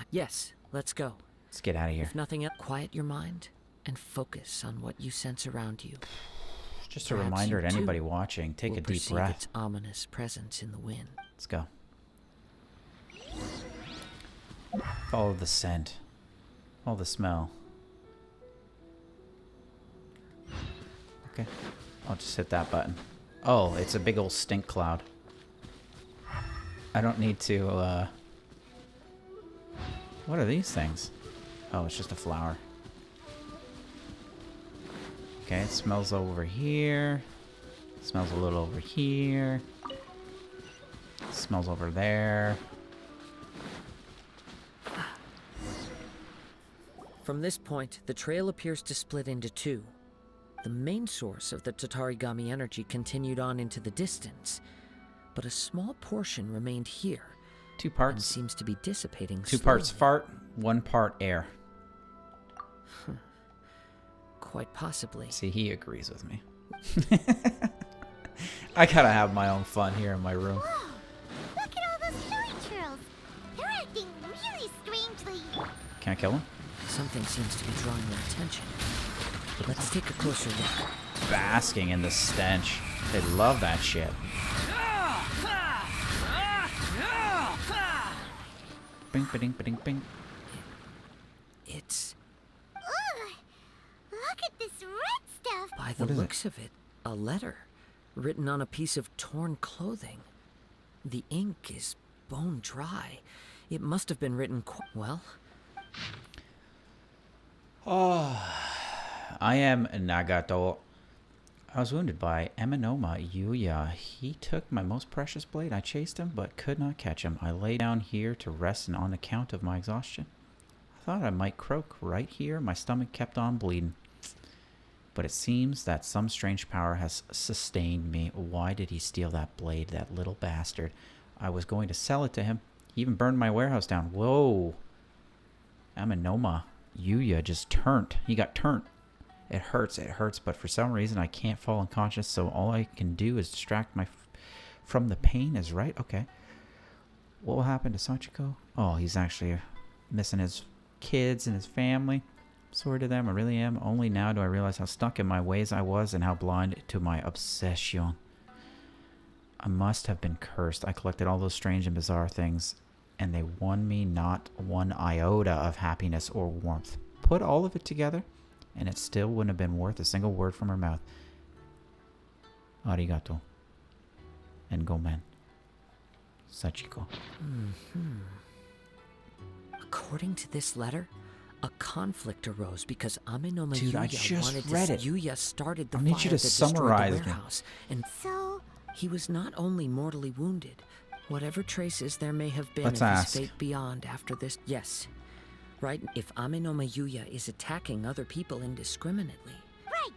B: Yes, let's go.
A: Let's get out of here.
B: If nothing else, quiet your mind and focus on what you sense around you.
A: Just a
B: Perhaps
A: reminder
B: you,
A: to
B: too,
A: anybody watching, take
B: will
A: a deep
B: perceive
A: breath.
B: its ominous presence in the wind.
A: Let's go. Follow the scent. Follow the smell. Okay. I'll just hit that button. Oh, it's a big old stink cloud. I don't need to, What are these things? Oh, it's just a flower. Okay, it smells over here. It smells a little over here. It smells over there.
B: From this point, the trail appears to split into two. The main source of the Tatarigami energy continued on into the distance, but a small portion remained here.
A: Two
B: And
A: parts.
B: seems to be dissipating
A: Two parts
B: slowly.
A: fart, one part air.
B: Quite possibly.
A: See, he agrees with me. I gotta have my own fun here in my room.
E: Whoa! Look at all those fairy churls. They're acting really strangely.
A: Can I kill him?
B: Something seems to be drawing their attention. Let's take a closer look.
A: Basking in the stench. They love that shit. Bing, ba-ding, ba-ding, bing.
B: It's,
E: Ugh! Look at this red stuff.
B: by the
A: What is it?
B: looks of it, a letter written on a piece of torn clothing. The ink is bone dry. It must have been written well.
A: Oh, I am Nagato. I was wounded by Eminoma Yuya. He took my most precious blade. I chased him, but could not catch him. I lay down here to rest, and on account of my exhaustion, I thought I might croak. Right here, my stomach kept on bleeding. But it seems that some strange power has sustained me. Why did he steal that blade, that little bastard? I was going to sell it to him. He even burned my warehouse down. Whoa. Aminoma Yuya just turned. He got turned. It hurts, but for some reason I can't fall unconscious, so all I can do is distract my from the pain is right. Okay. What will happen to Sachiko? Oh, he's actually missing his kids and his family. Sorry to them, I really am. Only now do I realize how stuck in my ways I was and how blind to my obsession. I must have been cursed. I collected all those strange and bizarre things, and they won me not one iota of happiness or warmth. Put all of it together, and it still wouldn't have been worth a single word from her mouth. Arigato. And gomen. Sachiko.
B: According to this letter, a conflict arose because Aminoma
A: Dude, I
B: Yuya
A: just
B: wanted
A: read
B: to.
A: it.
B: Yuya started the
A: I need
B: fire
A: you to
B: that destroyed
A: summarize
B: the
A: it.
B: warehouse, and
E: So,
B: he was not only mortally wounded. Whatever traces there may have been
A: Let's
B: of
A: ask.
B: his fate beyond after this, yes, right. If Aminoma Yuya is attacking other people indiscriminately,
E: right.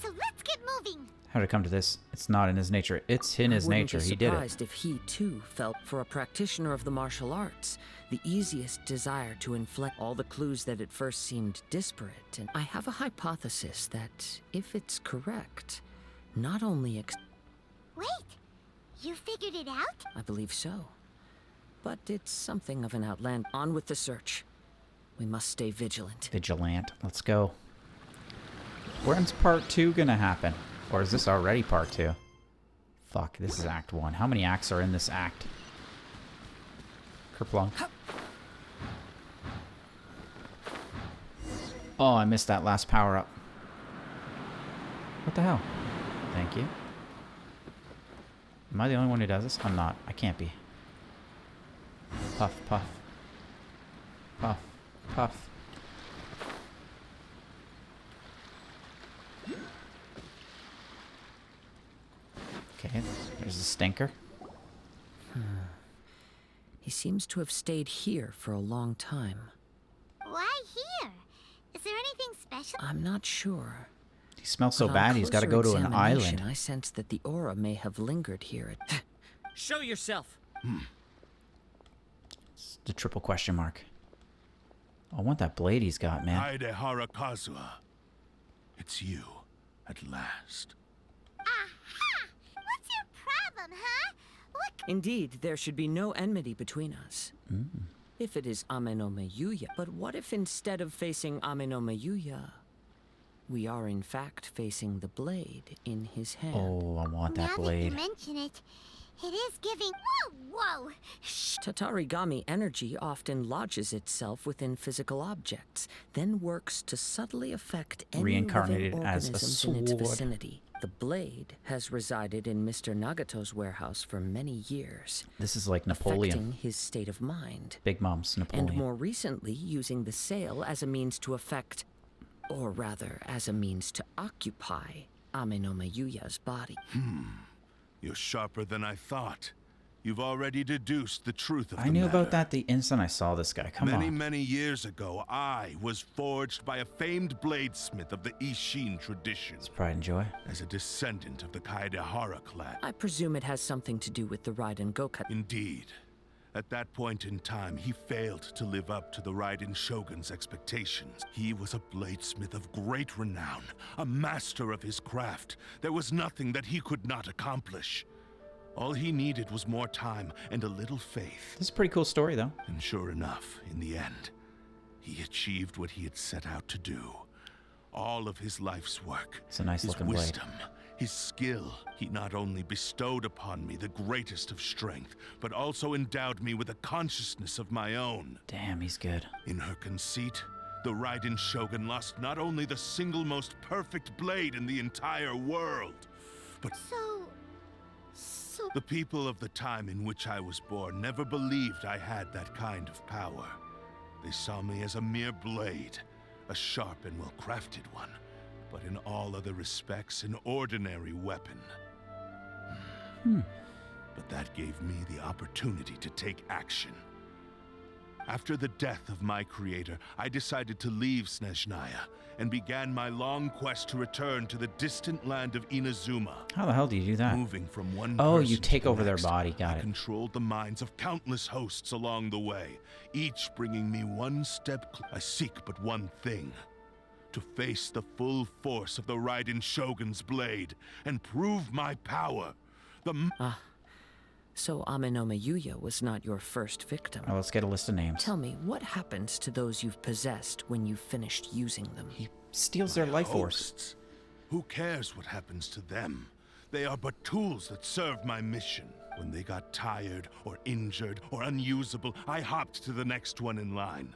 E: So let's get moving.
A: How did it come to this? It's not in his nature. It's in his
B: I wouldn't
A: nature.
B: be
A: He did it.
B: surprised if he too felt, for a practitioner of the martial arts, the easiest desire to inflict all the clues that at first seemed disparate. And I have a hypothesis that, if it's correct, not only
E: Wait. You figured it out?
B: I believe so, but it's something of an outland. On with the search. We must stay vigilant.
A: Vigilant. Let's go. When's part 2 gonna happen? Or is this already part 2? Fuck, this is act 1. How many acts are in this act? Kerplunk. Oh, I missed that last power up. What the hell? Thank you. Am I the only one who does this? I'm not. I can't be. Puff, puff. Puff, puff. Okay, there's the stinker.
B: He seems to have stayed here for a long time.
E: Why here? Is there anything special?
B: I'm not sure.
A: He smells so
B: But on
A: bad he's got to go
B: closer
A: to an
B: examination,
A: island.
B: I sense that the aura may have lingered here at... Show yourself!
A: It's the triple question mark. I want that blade he's got, man.
F: Kaedehara Kazuha. It's you, at last.
E: Aha! What's your problem, huh? What
B: Indeed, there should be no enmity between us. If it is Ame no Miyuya. But what if instead of facing Ame no Miyuya, we are in fact facing the blade in his hand?
A: Oh, I want that
E: now
A: blade.
E: that you mention it, it is giving. Whoa! Shh!
B: Tatarigami energy often lodges itself within physical objects, then works to subtly affect any
A: Reincarnated
B: living
A: as a
B: organisms in its
A: sword.
B: vicinity. The blade has resided in Mr. Nagato's warehouse for many years,
A: This is like
B: affecting
A: Napoleon.
B: his state of mind.
A: Big Mom's Napoleon.
B: And more recently, using the sail as a means to affect, or rather, as a means to occupy, Ame no Miyuya's body.
F: You're sharper than I thought. You've already deduced the truth of
A: I
F: the
A: knew
F: matter.
A: about that the instant I saw this guy. Come on.
F: Many years ago, I was forged by a famed bladesmith of the Ishin tradition.
A: It's pride and joy.
F: As a descendant of the Kaedehara clan.
B: I presume it has something to do with the Raiden Goka.
F: Indeed. At that point in time, he failed to live up to the Raiden Shogun's expectations. He was a bladesmith of great renown, a master of his craft. There was nothing that he could not accomplish. All he needed was more time and a little faith.
A: This is a pretty cool story, though.
F: And sure enough, in the end, he achieved what he had set out to do. All of his life's work.
A: It's a nice
F: his
A: looking blade.
F: wisdom, his skill. He not only bestowed upon me the greatest of strength, but also endowed me with a consciousness of my own.
A: Damn, he's good.
F: In her conceit, the Raiden Shogun lost not only the single most perfect blade in the entire world, but
E: So.
F: the people of the time in which I was born never believed I had that kind of power. They saw me as a mere blade, a sharp and well-crafted one, but in all other respects an ordinary weapon. But that gave me the opportunity to take action. After the death of my creator, I decided to leave Snezhnaya and began my long quest to return to the distant land of Inazuma.
A: How the hell do you do that?
F: Moving from one
A: Oh,
F: person
A: you take
F: to the
A: over their
F: next,
A: body. Got
F: I
A: it.
F: controlled the minds of countless hosts along the way, each bringing me one step I seek but one thing: to face the full force of the Raiden Shogun's blade and prove my power.
B: So Ame no Miyuya was not your first victim.
A: Oh, let's get a list of names.
B: Tell me, what happens to those you've possessed when you've finished using them?
A: He steals their life force.
F: Hosts. Who cares what happens to them? They are but tools that serve my mission. When they got tired or injured or unusable, I hopped to the next one in line.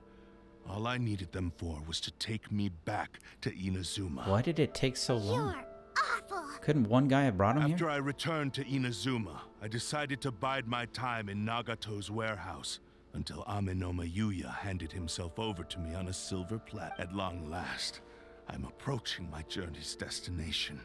F: All I needed them for was to take me back to Inazuma.
A: Why did it take so long?
E: You're awful.
A: Couldn't one guy have brought him
F: After
A: here?
F: I returned to Inazuma, I decided to bide my time in Nagato's warehouse until Ame no Miyuya handed himself over to me on a silver platter. At long last, I'm approaching my journey's destination.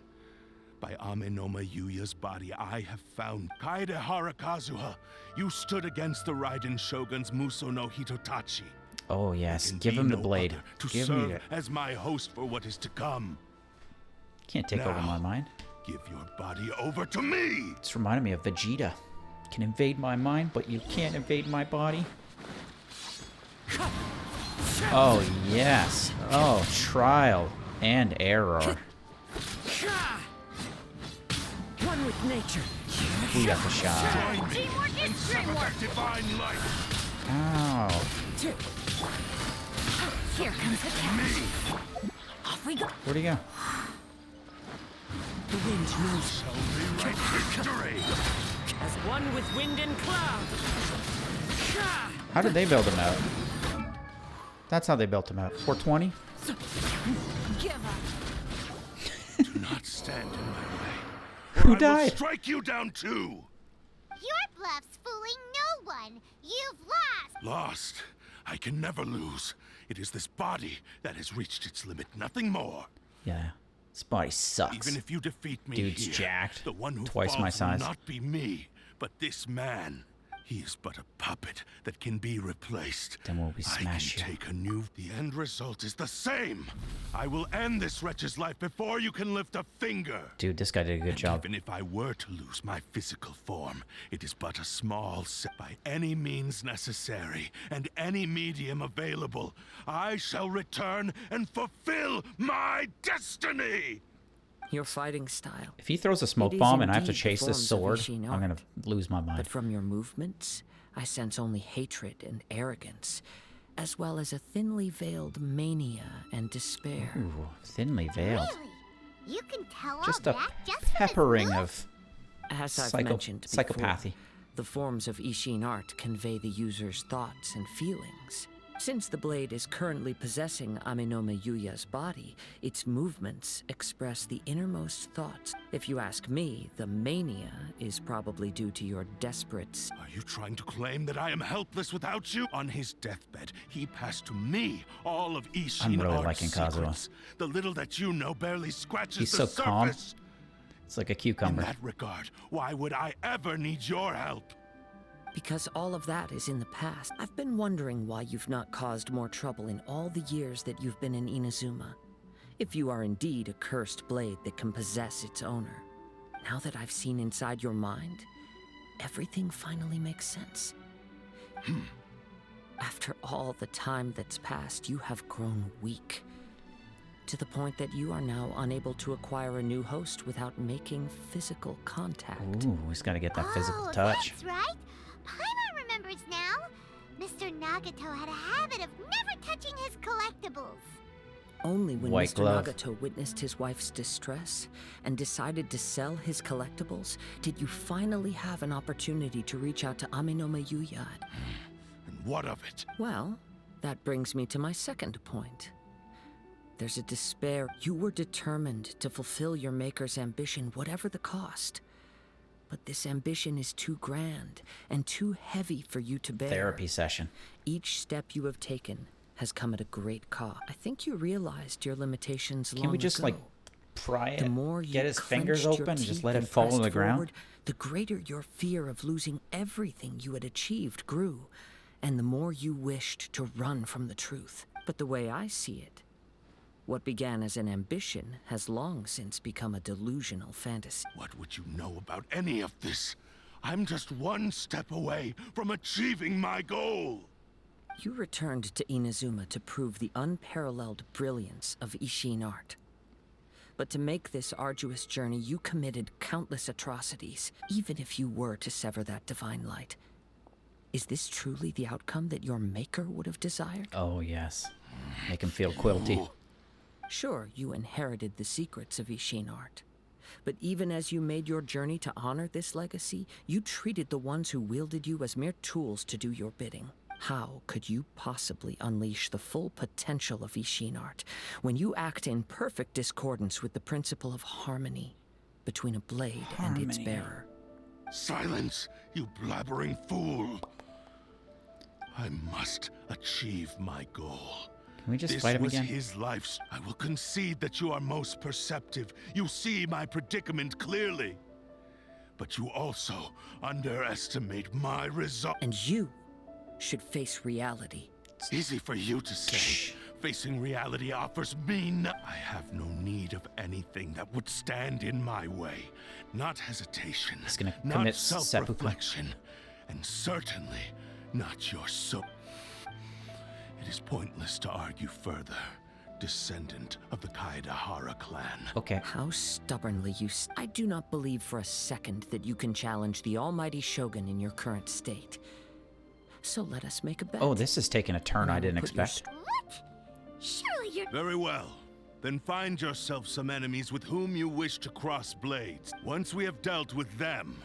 F: By Ame no Miyuya's body, I have found Kaedehara Kazuha. You stood against the Raiden Shogun's Muso no Hitotachi.
A: Oh, yes.
F: Can
A: Give
F: be
A: him the
F: no
A: blade.
F: other to
A: Give
F: serve
A: me it.
F: as my host for what is to come.
A: Can't take over
F: Now.
A: my mind.
F: Give your body over to me!
A: It's reminding me of Vegeta. Can invade my mind, but you can't invade my body. Oh, yes. Oh, trial and error.
B: One with nature.
A: We got the shot.
F: Join me and sever that divine light!
A: Ow.
C: Here comes the catch. Off we go.
A: Where'd he go?
B: The wind moves
F: Shall we write victory?
B: as one with wind and cloud.
A: How did they build him out? That's how they built him out. 420?
C: Give up.
F: Do not stand in my way.
A: Who
F: I will
A: died?
F: strike you down too! Lost. I can never lose. It is this body that has reached its limit, nothing more.
A: Yeah. This body sucks.
F: Even if you defeat me
A: Dude's
F: here,
A: jacked.
F: the one who
A: Twice
F: falls
A: my size.
F: will not be me, but this man. He is but a puppet that can be replaced.
A: Then will we smash
F: I can
A: you?
F: take a new... The end result is the same. I will end this wretch's life before you can lift a finger.
A: Dude, this guy did a good
F: And
A: job.
F: even if I were to lose my physical form, it is but a small set by any means necessary and any medium available. I shall return and fulfill my destiny.
B: Your fighting style.
A: If he throws a smoke
B: It is
A: bomb and I have to
B: indeed the
A: chase this
B: forms of
A: sword,
B: Ishin
A: I'm gonna
B: art.
A: lose my mind.
B: But from your movements, I sense only hatred and arrogance, as well as a thinly veiled mania and despair.
A: Ooh, thinly veiled.
E: Really? You can tell
A: Just
E: all
A: a
E: that just from his
A: peppering
E: moves?
A: of
B: As I've
A: psycho-
B: mentioned before,
A: psychopathy.
B: the forms of Ishin art convey the user's thoughts and feelings. Since the blade is currently possessing Amenoma Yuya's body, its movements express the innermost thoughts. If you ask me, the mania is probably due to your desperate...
F: Are you trying to claim that I am helpless without you? On his deathbed, he passed to me all of Ishin
A: I'm really
F: Art's
A: liking Kazuha.
F: secrets. The little that you know barely scratches
A: He's
F: the
A: so calm.
F: surface.
A: It's like a
F: In
A: cucumber.
F: that regard, why would I ever need your help?
B: Because all of that is in the past. I've been wondering why you've not caused more trouble in all the years that you've been in Inazuma. If you are indeed a cursed blade that can possess its owner. Now that I've seen inside your mind, everything finally makes sense. After all the time that's passed, you have grown weak. To the point that you are now unable to acquire a new host without making physical contact.
A: Ooh, he's gotta get that physical
E: Oh,
A: touch.
E: that's right. Paimon remembers now. Mr. Nagato had a habit of never touching his collectibles.
B: Only when
A: White
B: Mr.
A: glove.
B: Nagato witnessed his wife's distress and decided to sell his collectibles did you finally have an opportunity to reach out to Amenoma Yuya.
F: And what of it?
B: Well, that brings me to my second point. There's a despair. You were determined to fulfill your maker's ambition, whatever the cost. But this ambition is too grand and too heavy for you to bear.
A: Therapy session.
B: Each step you have taken has come at a great cost. I think you realized your limitations long ago.
A: Can we just like pry
B: The
A: it?
B: more you
A: Get his fingers
B: clenched your
A: open and just
B: teeth
A: let it
B: and
A: fall to
B: pressed
A: the ground?
B: forward, the greater your fear of losing everything you had achieved grew, and the more you wished to run from the truth. But the way I see it, what began as an ambition has long since become a delusional fantasy.
F: What would you know about any of this? I'm just one step away from achieving my goal.
B: You returned to Inazuma to prove the unparalleled brilliance of Ishin art. But to make this arduous journey, you committed countless atrocities, even if you were to sever that divine light. Is this truly the outcome that your maker would have desired?
A: Oh, yes. Make him feel quilty.
B: Sure, you inherited the secrets of Ishin art. But even as you made your journey to honor this legacy, you treated the ones who wielded you as mere tools to do your bidding. How could you possibly unleash the full potential of Ishin art when you act in perfect discordance with the principle of harmony between a blade and its bearer?
F: Silence, you blabbering fool. I must achieve my goal.
A: Can we just
F: This
A: fight him
F: was
A: again?
F: his life. I will concede that you are most perceptive. You see my predicament clearly. But you also underestimate my resolve.
B: And you should face reality.
F: It's easy for you to say. Facing reality offers me I have no need of anything that would stand in my way. Not hesitation.
A: He's gonna
F: not
A: commit
F: self-reflection. And certainly not your soul. It is pointless to argue further. Descendant of the Kaedahara clan.
A: Okay.
B: How stubbornly you I do not believe for a second that you can challenge the almighty shogun in your current state. So let us make a bet.
A: Oh, this is taking a turn I didn't expect.
E: What? Surely you're...
F: Very well. Then find yourself some enemies with whom you wish to cross blades. Once we have dealt with them,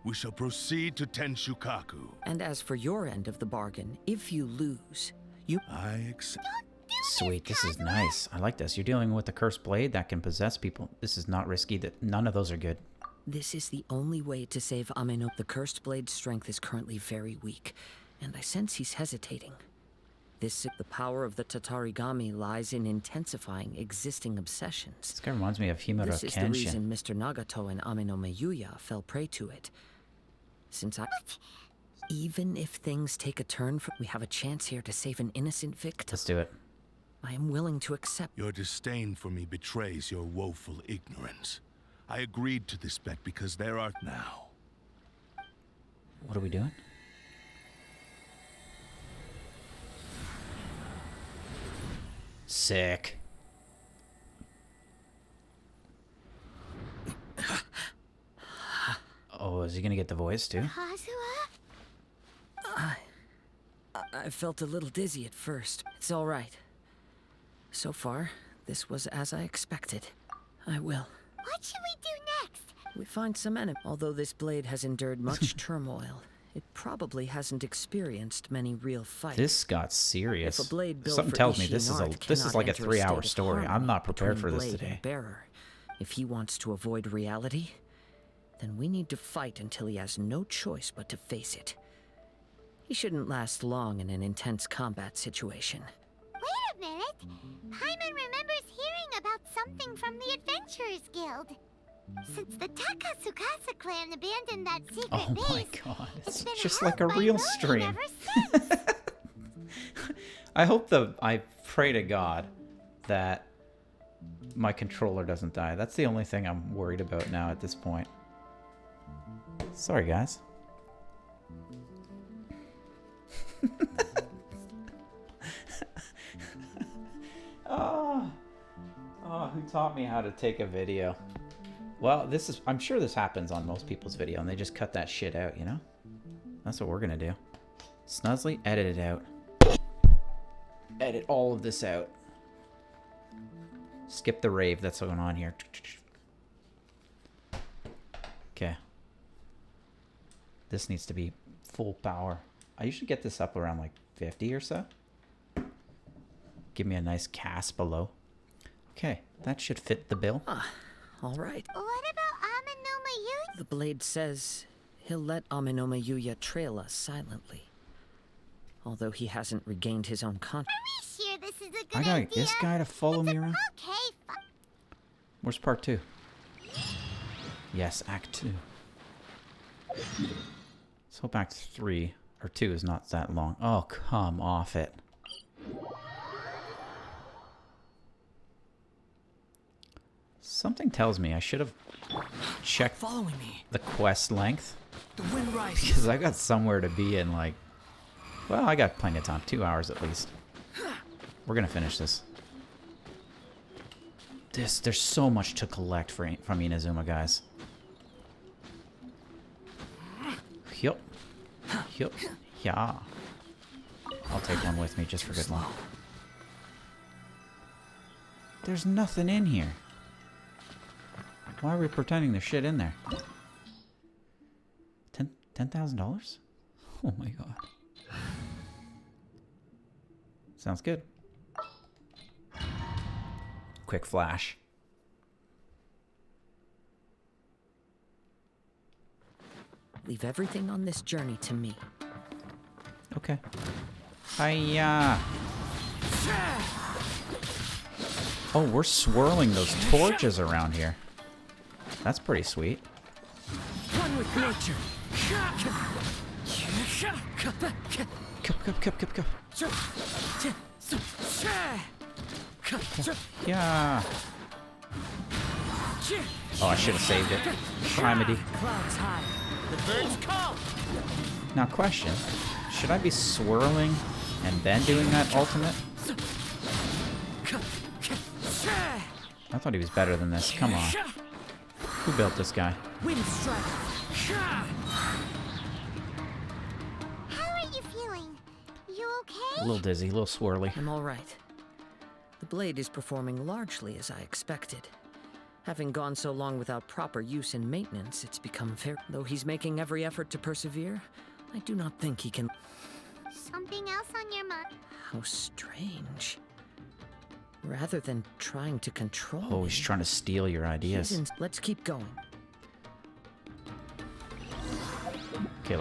F: we shall proceed to Tenshukaku.
B: And as for your end of the bargain, if you lose, you...
F: I accept.
A: Sweet, this is nice. I like this. You're dealing with a cursed blade that can possess people. This is not risky. None of those are good.
B: This is the only way to save Ameno. The cursed blade's strength is currently very weak, And I sense he's hesitating. The power of the Tatarigami lies in intensifying existing obsessions.
A: This guy reminds me of Himura
B: This is the
A: Kenshin.
B: reason Mr. Nagato and Ame no Miyuya fell prey to it. Since even if things take a turn, we have a chance here to save an innocent victim.
A: Let's do it.
B: I am willing to accept.
F: Your disdain for me betrays your woeful ignorance. I agreed to this bet because there are now.
A: What are we doing? Sick. Oh, is he gonna get the voice too?
E: Kazuha?
B: I felt a little dizzy at first. It's all right. So far, this was as I expected. I will.
E: What should we do next?
B: We find some enemy. Although this blade has endured much turmoil, it probably hasn't experienced many real fights.
A: This got serious.
B: If a blade built
A: Something
B: for
A: tells me
B: Ishin
A: this is
B: art
A: this is
B: cannot
A: like a
B: enter
A: 3-hour
B: state of
A: story. I'm
B: harmony
A: not prepared for
B: between
A: this
B: blade
A: today.
B: and bearer, if he wants to avoid reality, then we need to fight until he has no choice but to face it. He shouldn't last long in an intense combat situation.
E: Wait a minute! Paimon remembers hearing about something from the Adventurers Guild. Since the Takasukasa clan abandoned that secret
A: Oh
E: base,
A: my god,
E: it's
A: it's
E: been
A: just
E: held
A: like a
E: by
A: real
E: Ronin
A: stream.
E: ever since.
A: I pray to God that my controller doesn't die. That's the only thing I'm worried about now at this point. Sorry, guys. Who taught me how to take a video? Well, I'm sure this happens on most people's video, and they just cut that shit out, you know? That's what we're gonna do. Snuzzly, edit it out. Edit all of this out. Skip the rave that's going on here. Okay. This needs to be full power. I usually get this up around like 50 or so. Give me a nice cast below. Okay, that should fit the bill.
B: All right.
E: What about Ame no Miyuya?
B: The blade says he'll let Ame no Miyuya trail us silently. Although he hasn't regained his own conscience.
E: Are we sure this is a good
A: I gotta
E: idea?
A: get this guy to follow me around.
E: Okay,
A: Where's part 2? Yes, act 2. Let's hope act 3 or 2 is not that long. Oh, come off it. Something tells me I should have checked
I: Following me.
A: the quest length.
I: The wind rises.
A: Because I got somewhere to be in like... Well, I got plenty of time. 2 hours at least. We're gonna finish this. There's so much to collect from Inazuma, guys. Yup. Yup. Yeah. I'll take one with me just for good luck. There's nothing in here. Why are we pretending there's shit in there? $10,000? Oh my god. Sounds good. Quick flash.
B: Leave everything on this journey to me.
A: Okay. Hiya! Oh, we're swirling those torches around here. That's pretty sweet.
B: One with nature.
A: Go. Yeah. Oh, I should have saved it. Primedy.
B: Clouds high. The birds call.
A: Now, question. Should I be swirling and then doing that ultimate? I thought he was better than this. Come on. Who built this guy?
B: Wind strike.
E: how are you feeling? You okay?
A: A little dizzy, a little swirly.
B: I'm all right. The blade is performing largely as I expected. Having gone so long without proper use and maintenance, it's become fair. Though he's making every effort to persevere, I do not think he can.
E: Something else on your mind?
B: How strange. Rather than trying to control
A: Oh,
B: me,
A: he's trying to steal your ideas.
B: let's keep going.
A: Okay,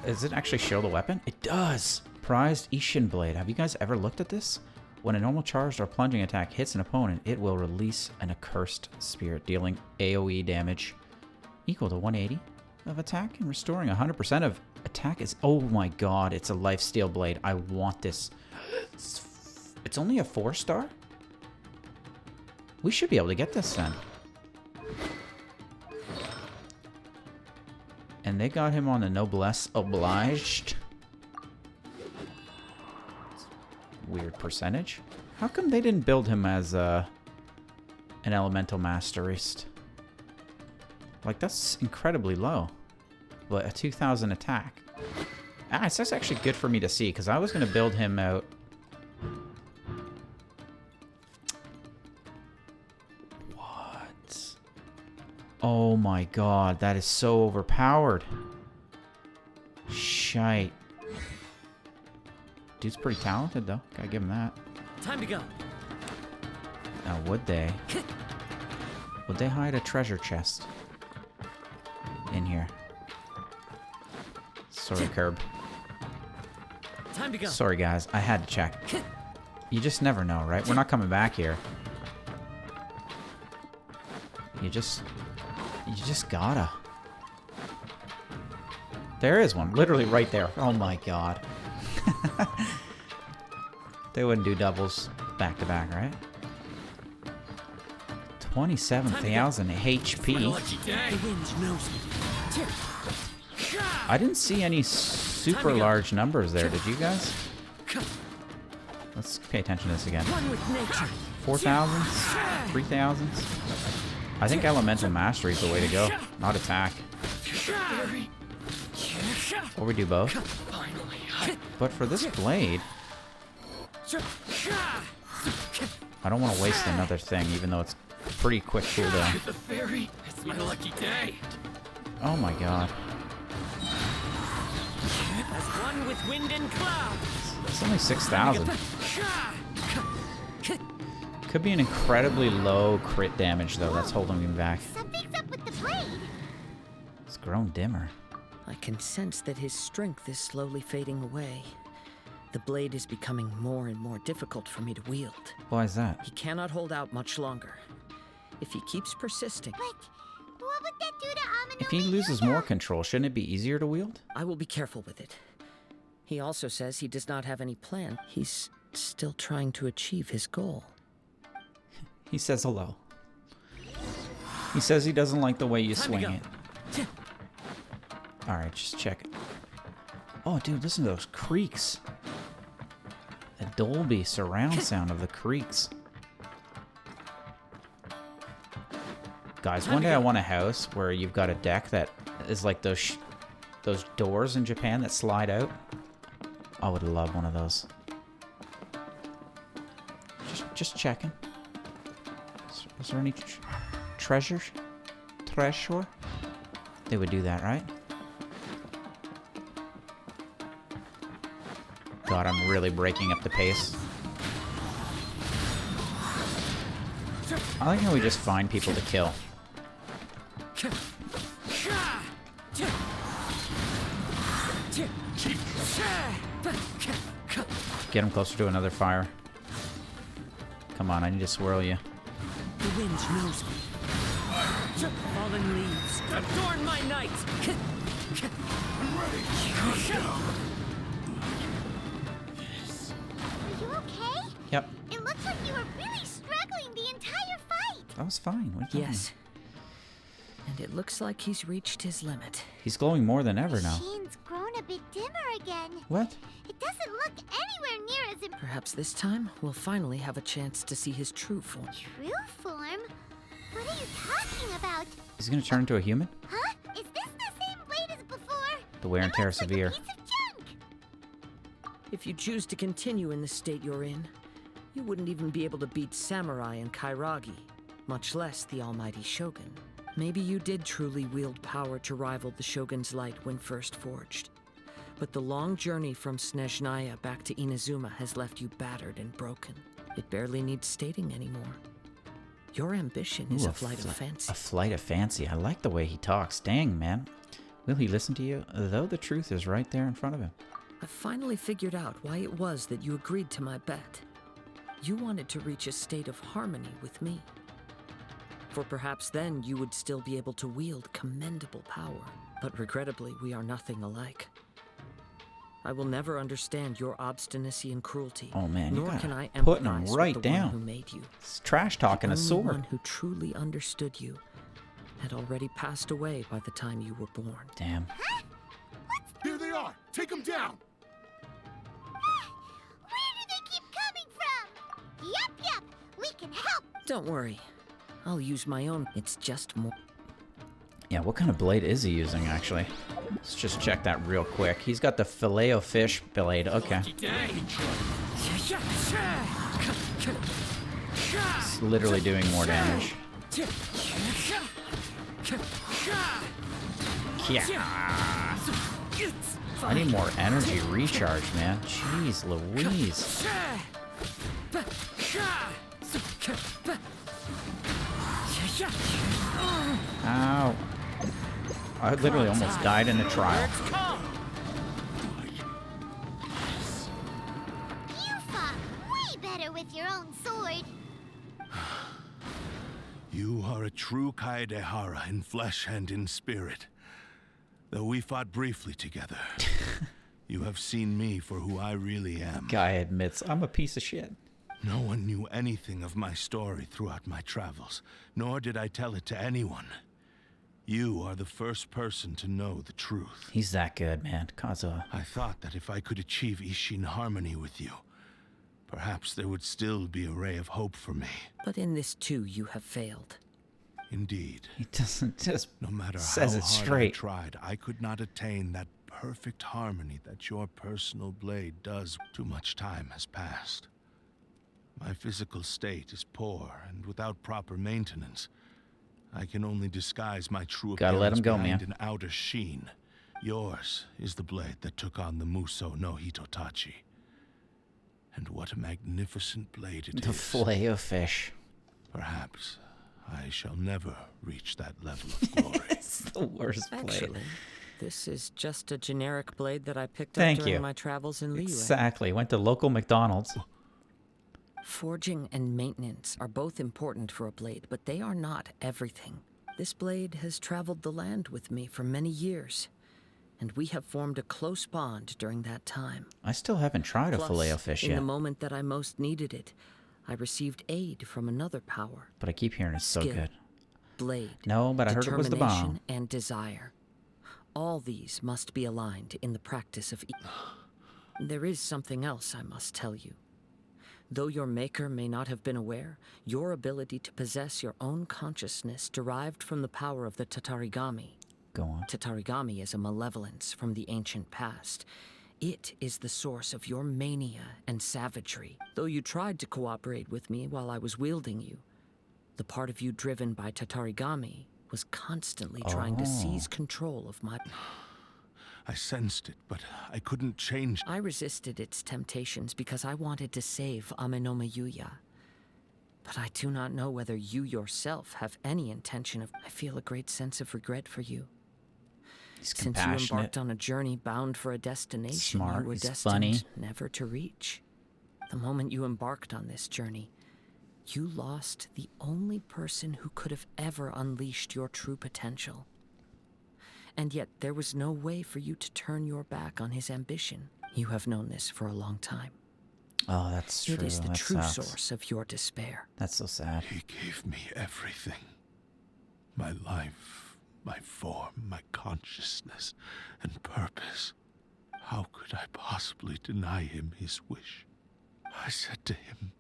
A: Does it actually show the weapon? It does! Prized Ishin Blade. Have you guys ever looked at this? When a normal charged or plunging attack hits an opponent, it will release an accursed spirit, dealing AoE damage equal to 180 of attack and restoring 100% of attack. Is oh my god, it's a lifesteal blade. I want this. It's only a 4-star? We should be able to get this then. And they got him on the noblesse obliged. Weird percentage. How come they didn't build him as an elemental masterist? Like, that's incredibly low. But a 2,000 attack. Ah, it's just actually good for me to see, because I was going to build him out. What? Oh my god, that is so overpowered. Shite. Dude's pretty talented, though. Gotta give him that.
B: Time to go.
A: Now, would they? Would they hide a treasure chest in here? Sorry, Curb.
B: Time to go.
A: Sorry, guys. I had to check. You just never know, right? We're not coming back here. You just gotta. There is one. Literally right there. Oh my god. They wouldn't do doubles back to back, right? 27,000 HP. I didn't see any super large numbers there, did you guys? Let's pay attention to this again. 4,000? 3,000? I think Elemental Mastery is the way to go, not attack. Or we do both. But for this blade, I don't want to waste another thing, even though it's a pretty quick cooldown.
I: It's my lucky day.
A: Oh my god.
B: As one with wind and cloud.
A: It's only 6,000. Could be an incredibly low crit damage, though. That's holding me back.
E: Something's up with the blade.
A: It's grown dimmer.
B: I can sense that his strength is slowly fading away. The blade is becoming more and more difficult for me to wield.
A: Why is that?
B: He cannot hold out much longer. If he keeps persisting...
E: But what would that do to Amino?
A: If he loses more control, shouldn't it be easier to wield?
B: I will be careful with it. He also says he does not have any plan. He's still trying to achieve his goal.
A: He says hello. He says he doesn't like the way you swing it. Alright, just check it. Oh, dude, listen to those creaks. The Dolby surround sound of the creaks. Guys, one day I want a house where you've got a deck that is like those doors in Japan that slide out. I would love one of those. Just checking. Is there any treasure? Treasure? They would do that, right? God, I'm really breaking up the pace. I like how we just find people to kill. Get him closer to another fire. Come on, I need to swirl you.
B: The wind knows me. Fallen leaves adorn my night.
E: Are you okay?
A: Yep.
E: It looks like you were really struggling the entire fight.
A: That was fine. What are you
B: Yes. And it looks like he's reached his limit.
A: He's glowing more than ever now.
E: Sheen's grown a bit dimmer again.
A: What?
E: It doesn't look anywhere near as
B: Perhaps this time we'll finally have a chance to see his true form.
E: true form. What are you talking about?
A: He's gonna turn into a human?
E: Huh? Is this the same blade as before?
A: The wear and tear is severe.
E: Piece of junk.
B: If you choose to continue in the state you're in, you wouldn't even be able to beat Samurai and Kairagi, much less the almighty Shogun. Maybe you did truly wield power to rival the Shogun's light when first forged. But the long journey from Snezhnaya back to Inazuma has left you battered and broken. It barely needs stating anymore. Your ambition is
A: Ooh,
B: a flight of fancy.
A: A flight of fancy. I like the way he talks. Dang, man. Will he listen to you? Though the truth is right there in front of him.
B: I finally figured out why it was that you agreed to my bet. You wanted to reach a state of harmony with me. For perhaps then you would still be able to wield commendable power. But regrettably, we are nothing alike. I will never understand your obstinacy and cruelty.
A: Oh man, you
B: nor
A: gotta
B: can I
A: put him
B: empathize
A: right
B: with the
A: down.
B: one who made you.
A: It's trash talking
B: The
A: a
B: only
A: sword.
B: one who truly understood you had already passed away by the time you were born.
A: Damn.
F: Here they are! Take them down!
E: Where do they keep coming from? Yup, we can help.
B: Don't worry. I'll use my own. It's just more.
A: Yeah, what kind of blade is he using, actually? Let's just check that real quick. He's got the filet-o-fish blade. Okay. It's literally doing more damage. Yeah. I need more energy recharge, man. Jeez Louise. Ow. I literally almost died in a trial.
E: You fought way better with your own sword.
F: You are a true Kaedehara in flesh and in spirit. Though we fought briefly together, you have seen me for who I really am.
A: Guy admits, I'm a piece of shit.
F: No one knew anything of my story throughout my travels, nor did I tell it to anyone. You are the first person to know the truth.
A: He's that good, man. Kazuha.
F: I thought that if I could achieve Ishin harmony with you, perhaps there would still be a ray of hope for me.
B: But in this too, you have failed.
F: Indeed.
A: He doesn't just
F: No matter
A: says
F: how
A: it
F: hard
A: straight.
F: I tried, I could not attain that perfect harmony that your personal blade does. Too much time has passed. My physical state is poor, and without proper maintenance, I can only disguise my true
A: Gotta let
F: appearance
A: him go,
F: behind
A: man.
F: an outer sheen. Yours is the blade that took on the Muso no Hitotachi. And what a magnificent blade it
A: The
F: is.
A: filet-o-fish.
F: Perhaps I shall never reach that level of glory.
A: It's the worst blade.
B: Actually, this is just a generic blade that I picked
A: Thank
B: up during
A: you.
B: my travels in Liyue.
A: Exactly. Went to local McDonald's.
B: Forging and maintenance are both important for a blade, but they are not everything. This blade has traveled the land with me for many years, and we have formed a close bond during that time.
A: I still haven't tried a
B: Plus,
A: filet-o-fish
B: in
A: yet.
B: the moment that I most needed it, I received aid from another power.
A: But I keep hearing it's so
B: Skill,
A: good.
B: Blade,
A: No, but I heard it was the bomb.
B: determination, and desire. All these must be aligned in the practice of There is something else I must tell you. Though your maker may not have been aware, your ability to possess your own consciousness derived from the power of the Tatarigami.
A: Go on.
B: Tatarigami is a malevolence from the ancient past. It is the source of your mania and savagery. Though you tried to cooperate with me while I was wielding you, the part of you driven by Tatarigami was constantly trying to seize control of my...
F: I sensed it, but I couldn't change.
B: I resisted its temptations because I wanted to save Amenoma Yuya. But I do not know whether you yourself have any intention of... I feel a great sense of regret for you.
A: He's
B: Since you
A: compassionate.
B: embarked on a journey bound for a destination
A: Smart,
B: you were
A: he's
B: destined
A: funny.
B: never to reach. The moment you embarked on this journey, you lost the only person who could have ever unleashed your true potential. And yet there was no way for you to turn your back on his ambition. You have known this for a long time.
A: Oh, that's true.
B: It is the
A: That
B: true
A: sucks.
B: source of your despair.
A: That's so sad.
F: He gave me everything. My life, my form, my consciousness, and purpose. How could I possibly deny him his wish? I said to him,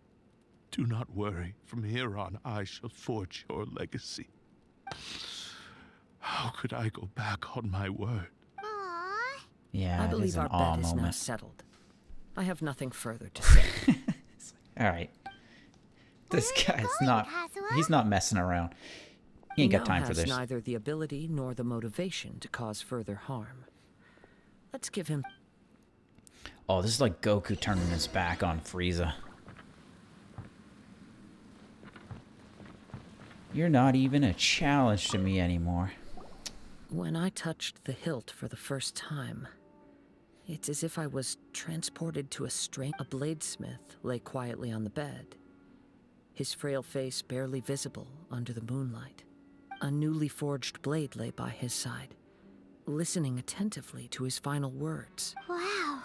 F: "Do not worry. From here on, I shall forge your legacy." How could I go back on my word?
E: Aww.
A: Yeah,
B: I
A: it is
B: believe
A: an
B: our
A: awe
B: bet is now
A: moment.
B: settled. I have nothing further to say.
A: All right. This
E: Where are you
A: guy's
E: going,
A: not...
E: Kazuha?
A: He's not messing around. He ain't got
B: now
A: time for
B: has
A: this.
B: neither the ability nor the motivation to cause further harm. Let's give him...
A: Oh, this is like Goku turning his back on Frieza. You're not even a challenge to me anymore.
B: When I touched the hilt for the first time, it's as if I was transported to a bladesmith lay quietly on the bed, his frail face barely visible under the moonlight. A newly forged blade lay by his side, listening attentively to his final words.
E: Wow.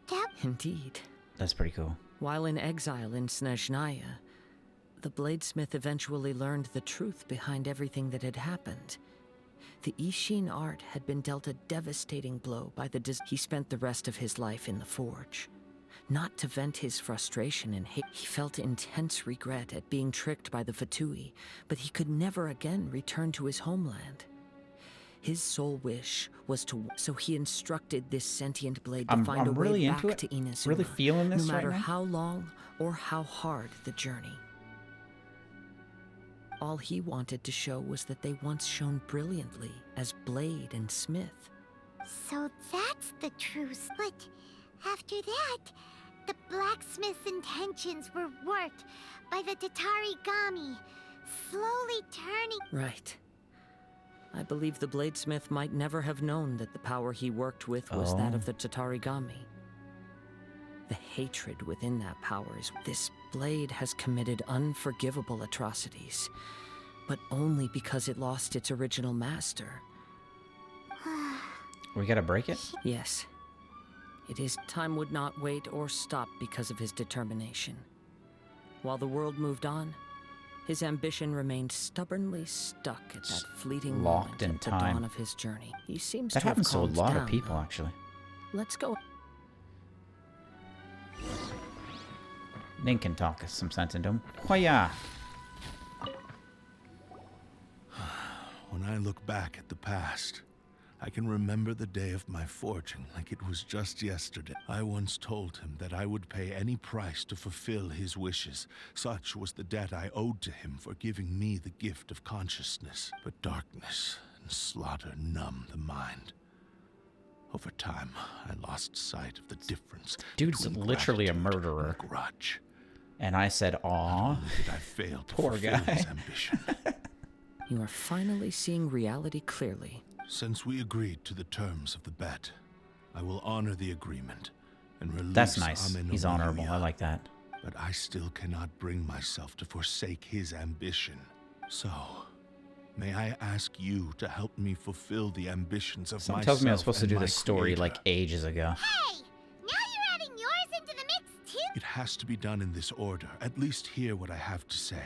E: That...
A: Indeed. That's pretty cool.
B: While in exile in Snezhnaya, the bladesmith eventually learned the truth behind everything that had happened. The Ishin art had been dealt a devastating blow by the he spent the rest of his life in the forge. Not to vent his frustration and hate, he felt intense regret at being tricked by the Fatui, but he could never again return to his homeland. His sole wish was to, so he instructed this sentient blade to find a
A: really
B: way back to Inazuma,
A: really feeling this
B: no matter
A: right now.
B: how long or how hard the journey. All he wanted to show was that they once shone brilliantly as blade and smith.
E: So that's the truth. But after that, the blacksmith's intentions were worked by the Tatarigami, slowly turning...
B: Right. I believe the bladesmith might never have known that the power he worked with was that of the Tatarigami. The hatred within that power is... This blade has committed unforgivable atrocities, but only because it lost its original master.
A: We gotta break it?
B: Yes. It is. Time would not wait or stop because of his determination. While the world moved on, his ambition remained stubbornly stuck at that fleeting
A: Locked
B: moment
A: in
B: at the
A: time.
B: dawn of his journey. He seems
A: That
B: to have
A: happens to a
B: calmed
A: lot
B: down,
A: of people,
B: though.
A: actually.
B: Let's go.
A: Nin can talk some sense into him. Hoya!
F: When I look back at the past, I can remember the day of my forging like it was just yesterday. I once told him that I would pay any price to fulfill his wishes. Such was the debt I owed to him for giving me the gift of consciousness. But darkness and slaughter numb the mind. Over time, I lost sight of the difference.
A: Dude's
F: between
A: literally a
F: gratitude
A: murderer.
F: and grudge.
A: And I said, aw.
F: Not only did I fail to
A: Poor
F: fulfill
A: guy.
F: his ambition.
B: You are finally seeing reality clearly.
F: Since we agreed to the terms of the bet, I will honor the agreement and release
A: That's nice.
F: Ame no
A: He's honorable.
F: Miyuya.
A: I like that.
F: But I still cannot bring myself to forsake his ambition. So, may I ask you to help me fulfill the ambitions of
A: Someone
F: myself
A: tells me I was supposed to
F: and
A: do
F: my
A: this story
F: creator.
A: like ages ago.
E: Hey! Now you're adding yours into the mix, too?
F: It has to be done in this order. At least hear what I have to say.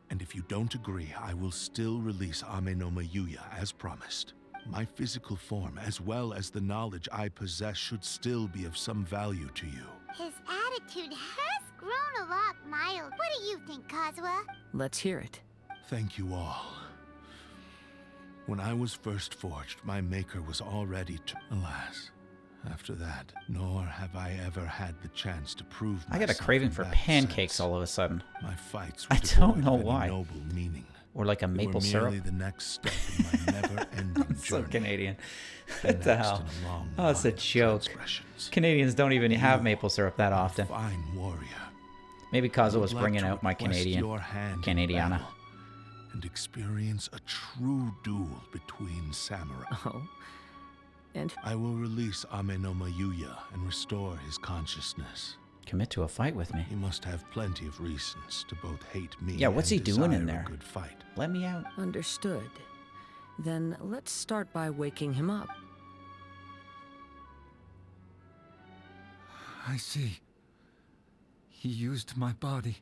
F: And if you don't agree, I will still release Ame no Miyuya as promised. My physical form, as well as the knowledge I possess, should still be of some value to you.
E: His attitude has grown a lot mild. What do you think, Kazuha?
B: Let's hear it.
F: Thank you all. When I was first forged, my maker was already alas. After that, nor have I ever had the chance to prove
A: I got a
F: myself
A: craving
F: in
A: for
F: that
A: pancakes
F: sense.
A: all of a sudden.
F: My fights
A: I
F: were
A: don't
F: devoid
A: know
F: of any
A: why.
F: noble meaning.
A: Or like a
F: They
A: maple
F: were
A: syrup.
F: merely the next step in my never-ending
A: So
F: journey.
A: Canadian.
F: The
A: What the
F: next
A: hell?
F: in a long
A: Oh, it's a
F: line of
A: joke.
F: transgressions.
A: Canadians don't even have
F: You
A: maple syrup that
F: are a
A: often.
F: Fine warrior.
A: Maybe
F: I
A: Kazuha
F: would
A: was
F: like
A: bringing
F: to
A: out my
F: request
A: Canadian.
F: your hand in
A: Canadiana.
F: battle and experience a true duel between samurai.
B: Oh? And
F: I will release Ame no Miyuya and restore his consciousness.
A: Commit to a fight with me.
F: He must have plenty of reasons to both hate me
A: Yeah, what's
F: and
A: he doing in
F: desire a
A: there?
F: good fight.
A: Let me out.
B: understood. Then let's start by waking him up.
D: I see. He used my body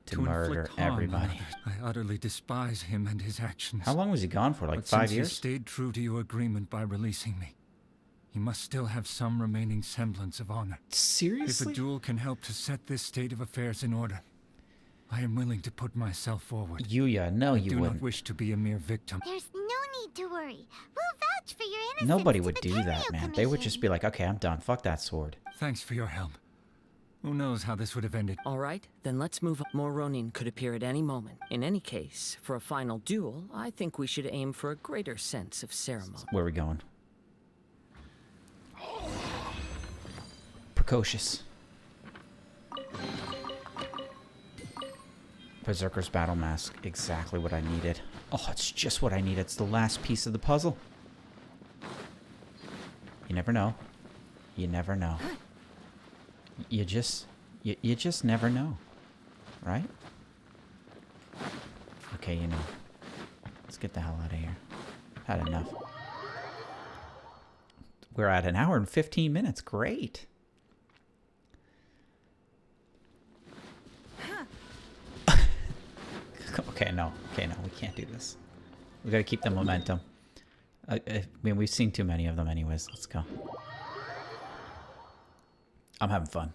A: To murder
D: inflict harm on
A: everybody.
D: others. I utterly despise him and his actions.
A: How long was he gone for? Like
D: But
A: 5
D: since
A: years?
D: he stayed true to your agreement by releasing me, he must still have some remaining semblance of honor. If a
A: Seriously?
D: duel can help to set this state of affairs in order, I am willing to put myself forward.
A: Yuya, no,
D: I
A: you
D: do
A: wouldn't.
D: not wish to be a mere victim.
E: There's no need to worry. We'll vouch for your innocence.
A: Nobody
E: to
A: would
E: the
A: do that,
E: Tenryo
A: man. They would just
E: Commission.
A: be like, okay, I'm done. Fuck that sword.
D: Thanks for your help. Who knows how this would have ended?
B: All right, then let's move up. More Ronin could appear at any moment. In any case, for a final duel, I think we should aim for a greater sense of ceremony.
A: Where are we going? Precocious. Berserker's Battle Mask. Exactly what I needed. Oh, it's just what I need. It's the last piece of the puzzle. You never know. You never know. You just never know. Right? Okay, you know. Let's get the hell out of here. Had enough. We're at an hour and 15 minutes. Great. Okay, no, we can't do this. We gotta keep the momentum. I mean, we've seen too many of them anyways. Let's go. I'm having fun.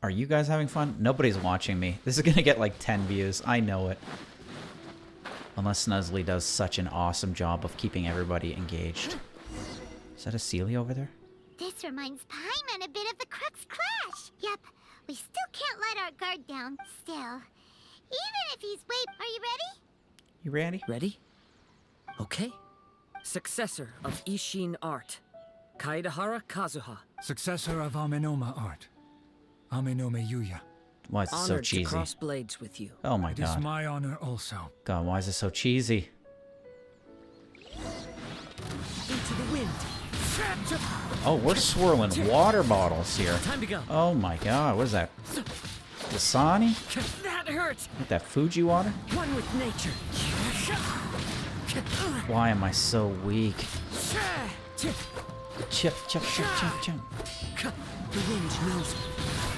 A: Are you guys having fun? Nobody's watching me. This is gonna get like 10 views. I know it. Unless Snuzzly does such an awesome job of keeping everybody engaged. Is that a Sealy over there?
E: This reminds Paimon a bit of the Crux Clash. Yep, we still can't let our guard down. Still. Even if he's are you ready?
A: You ready?
B: Ready? Okay. Successor of Ishin art. Kaedahara Kazuha.
D: Successor of Amenoma art. Amenoma Yuya.
A: Why is it so
B: Honored
A: cheesy?
B: to cross blades with you.
A: Oh my
D: It is
A: god.
D: my honor also.
A: God, why is it so cheesy?
B: Into the wind.
A: Oh, we're swirling water bottles here.
B: Time to go.
A: Oh my god, what is that? Dasani?
B: That hurts.
A: With that Fuji water?
B: One with nature.
A: Why am I so weak? Chip, chip, chip, chip, chip.
B: The wind knows.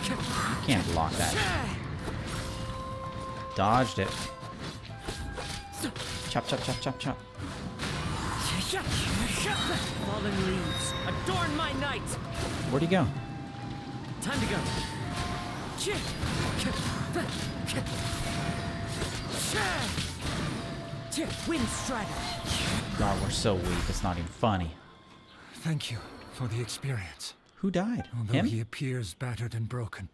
A: You can't block that. Dodged it. Chop, chop, chop, chop, chop.
B: Fallen leaves adorn my night.
A: Where'd he go?
B: Time to go. Wind strider.
A: God, we're so weak. It's not even funny.
D: Thank you for the experience.
A: Who died?
D: Although
A: Him?
D: he appears battered and broken.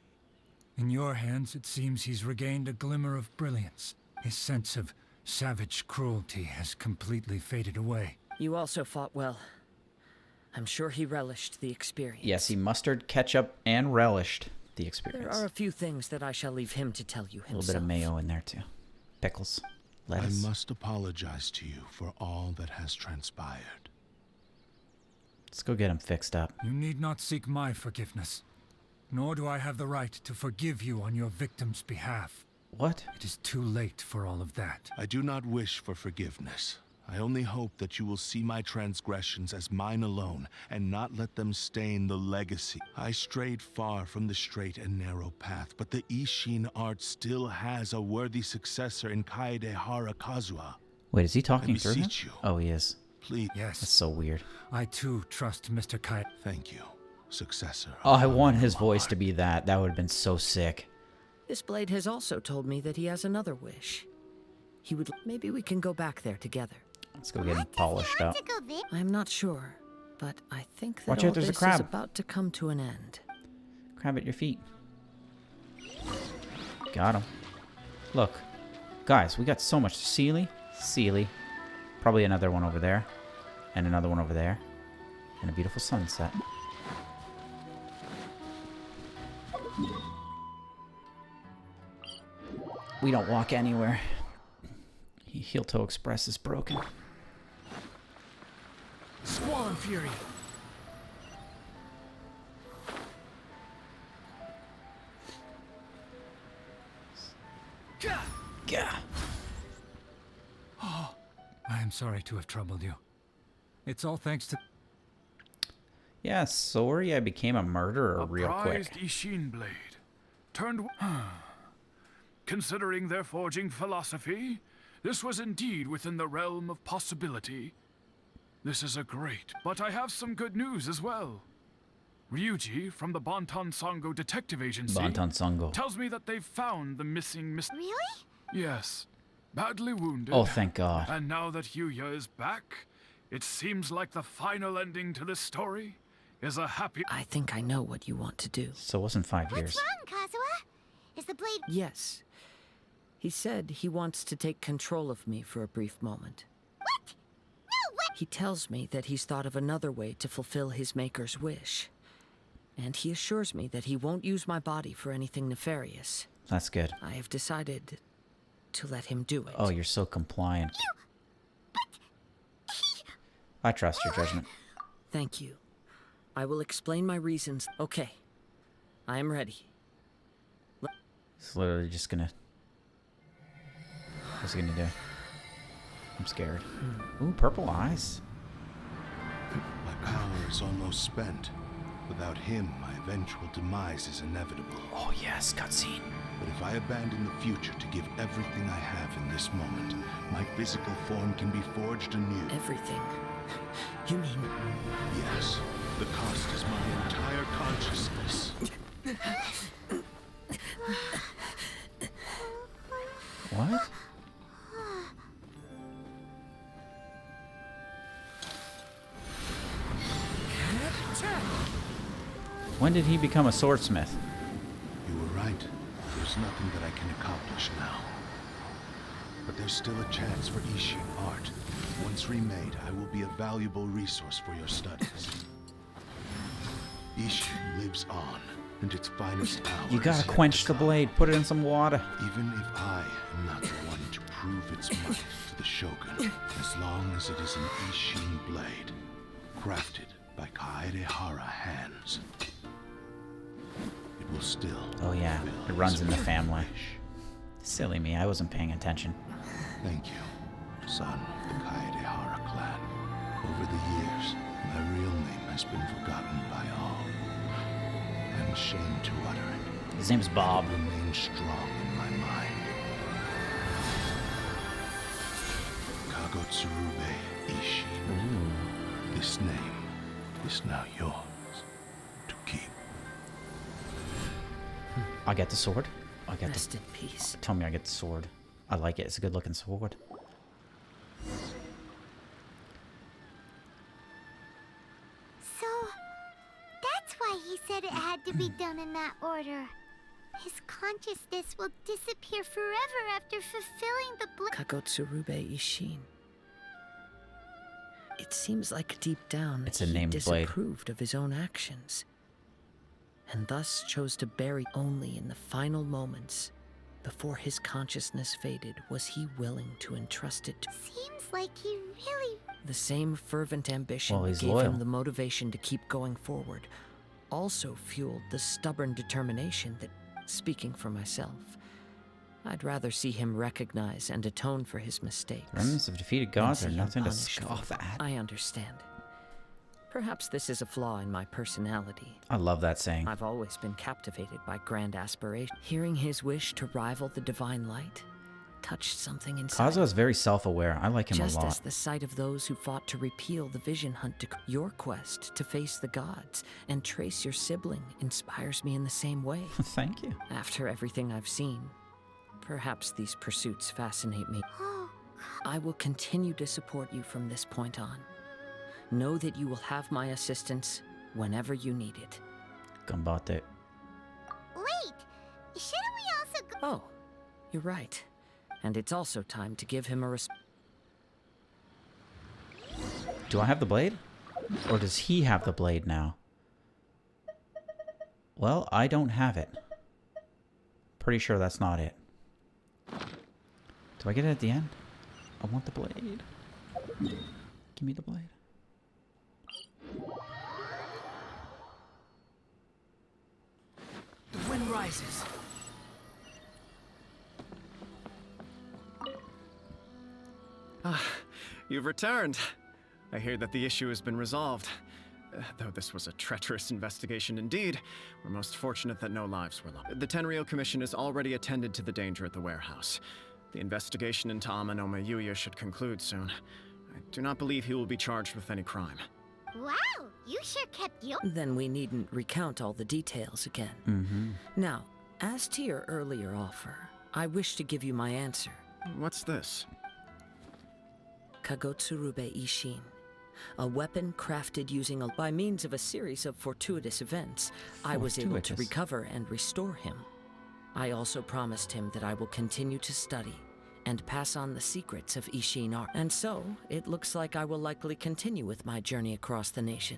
D: In your hands, it seems he's regained a glimmer of brilliance. His sense of savage cruelty has completely faded away.
B: You also fought well. I'm sure he relished the experience.
A: Yes, he mustered, ketchup, and relished the
B: There
A: experience.
B: are a few things that I shall leave him to tell you
A: A little
B: himself.
A: bit of mayo in there too. Pickles. Lettuce.
F: I must apologize to you for all that has transpired.
A: Let's go get him fixed up.
D: You need not seek my forgiveness. Nor do I have the right to forgive you on your victim's behalf.
A: What?
D: It is too late for all of that.
F: I do not wish for forgiveness. I only hope that you will see my transgressions as mine alone and not let them stain the legacy. I strayed far from the straight and narrow path, but the Ishin art still has a worthy successor in Kaedahara Kazuha.
A: Wait, is he talking through him?
F: beseech you.
A: Oh, he is.
F: Please.
A: That's
D: Yes,
A: so weird.
D: I too trust Mr. Kai.
F: Thank you, successor.
A: Oh, I want his voice to be that. That would have been so sick.
B: This blade has also told me that he has another wish. He would. Maybe we can go back there together.
A: Let's go get him polished up.
E: To go there?
B: I'm not sure, but I think that
A: Watch
B: all
A: out, there's a
B: this
A: crab.
B: is about to come to an end.
A: Crab at your feet. Got him. Look. Guys, we got so much. Sealy. Sealy. Probably another one over there. And another one over there. And a beautiful sunset. We don't walk anywhere. Heel Toe Express is broken.
G: Squall and Fury.
A: Gah.
D: I am sorry to have troubled you. It's all thanks to...
A: Yeah, sorry I became a murderer real quick.
J: Prized Ishin blade. Turned... Considering their forging philosophy, this was indeed within the realm of possibility. This is a great, but I have some good news as well. Ryuji from the Bonton Sango Detective Agency
A: Bonton Sango.
J: tells me that they've found the missing
E: Really?
J: Yes, badly wounded.
A: Oh, thank God.
J: And now that Yuya is back, it seems like the final ending to this story is a happy...
B: I think I know what you want to do.
A: So it wasn't 5 years.
E: What's wrong, Kazuha? Is the blade...
B: Yes. He said he wants to take control of me for a brief moment.
E: What? No, what?
B: He tells me that he's thought of another way to fulfill his maker's wish. And he assures me that he won't use my body for anything nefarious.
A: That's good.
B: I have decided to let him do it.
A: Oh, you're so compliant. I trust your judgment.
B: Thank you. I will explain my reasons. Okay. I am ready.
A: He's literally just gonna... What's he gonna do? I'm scared. Ooh, purple eyes.
F: My power is almost spent. Without him, my eventual demise is inevitable.
A: Oh yes, cutscene.
F: But if I abandon the future to give everything I have in this moment, my physical form can be forged anew.
B: Everything? You mean...
F: Yes. The cost is my entire consciousness.
A: What? When did he become a swordsmith?
F: You were right. There's nothing that I can accomplish now. But there's still a chance for Ishin art. Once remade, I will be a valuable resource for your studies. Ishin lives on, and its finest hours.
A: You gotta quench the blade. Put it in some water.
F: Even if I am not the one to prove its might to the Shogun, as long as it is an Ishin blade, crafted by Kaedehara hands, it will still.
A: Oh yeah, it runs in the family. Silly me, I wasn't paying attention.
F: Thank you, son of the Kaedehara clan. Over the years, my real name has been forgotten by all. I'm ashamed to utter it.
A: His name's Bob.
F: It remains strong in my mind. Kagotsurube Ishin. This name is now yours to keep.
A: I get the sword. I get
B: Rest in peace.
A: Tell me I get the sword. I like it. It's a good looking sword.
E: So, that's why he said it had to be done in that order. His consciousness will disappear forever after fulfilling the
B: Kagotsurube Ishin. It seems like deep down
A: It's a
B: he
A: named blade.
B: disapproved of his own actions, and thus chose to bury only in the final moments. Before his consciousness faded, was he willing to entrust it to...
E: Seems like he really...
B: The same fervent ambition
A: Well,
B: that
A: he's
B: gave
A: loyal.
B: him the motivation to keep going forward also fueled the stubborn determination that, speaking for myself, I'd rather see him recognize and atone for his mistakes.
A: Remnants of defeated
B: than
A: gods
B: see
A: are
B: him
A: nothing to
B: punished
A: scoff
B: for them.
A: at.
B: I understand. Perhaps this is a flaw in my personality.
A: I love that saying.
B: I've always been captivated by grand aspiration. Hearing his wish to rival the divine light touched something inside.
A: Kazuha is very self-aware. I like him
B: Just
A: a lot.
B: as the sight of those who fought to repeal the vision hunt your quest to face the gods and trace your sibling inspires me in the same way.
A: Thank you.
B: After everything I've seen, perhaps these pursuits fascinate me.
E: Oh,
B: I will continue to support you from this point on. Know that you will have my assistance whenever you need it.
A: Gambate.
E: wait! Shouldn't we also go...
B: Oh, you're right. And it's also time to give him a
A: Do I have the blade? Or does he have the blade now? Well, I don't have it. Pretty sure that's not it. Do I get it at the end? I want the blade. Give me the blade.
I: The wind rises.
H: You've returned. I hear that the issue has been resolved. Though this was a treacherous investigation indeed, we're most fortunate that no lives were lost. The Tenryou Commission has already attended to the danger at the warehouse. The investigation into Ame Yuya should conclude soon. I do not believe he will be charged with any crime.
E: Wow! You sure kept your...
B: Then we needn't recount all the details again.
A: Mm-hmm.
B: Now, as to your earlier offer, I wish to give you my answer.
H: What's this?
B: Kagotsurube Ishin. A weapon crafted using by means of a series of fortuitous events, I was able to
A: Fortuitous.
B: recover and restore him. I also promised him that I will continue to study and pass on the secrets of Ishin art. And so, it looks like I will likely continue with my journey across the nation.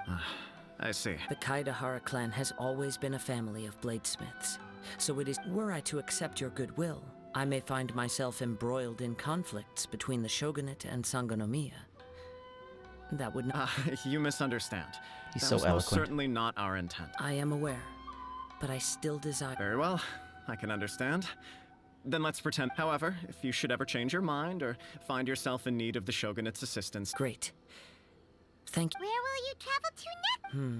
H: I see.
B: The Kaedehara clan has always been a family of bladesmiths, so it is, were I to accept your goodwill, I may find myself embroiled in conflicts between the shogunate and Sangonomiya. That would not...
H: You misunderstand.
A: He's
H: That
A: so
H: was most
A: eloquent.
H: certainly not our intent.
B: I am aware, but I still desire...
H: Very well, I can understand. Then let's pretend. However, if you should ever change your mind or find yourself in need of the shogunate's assistance...
B: Great. Thank you.
E: Where will you travel to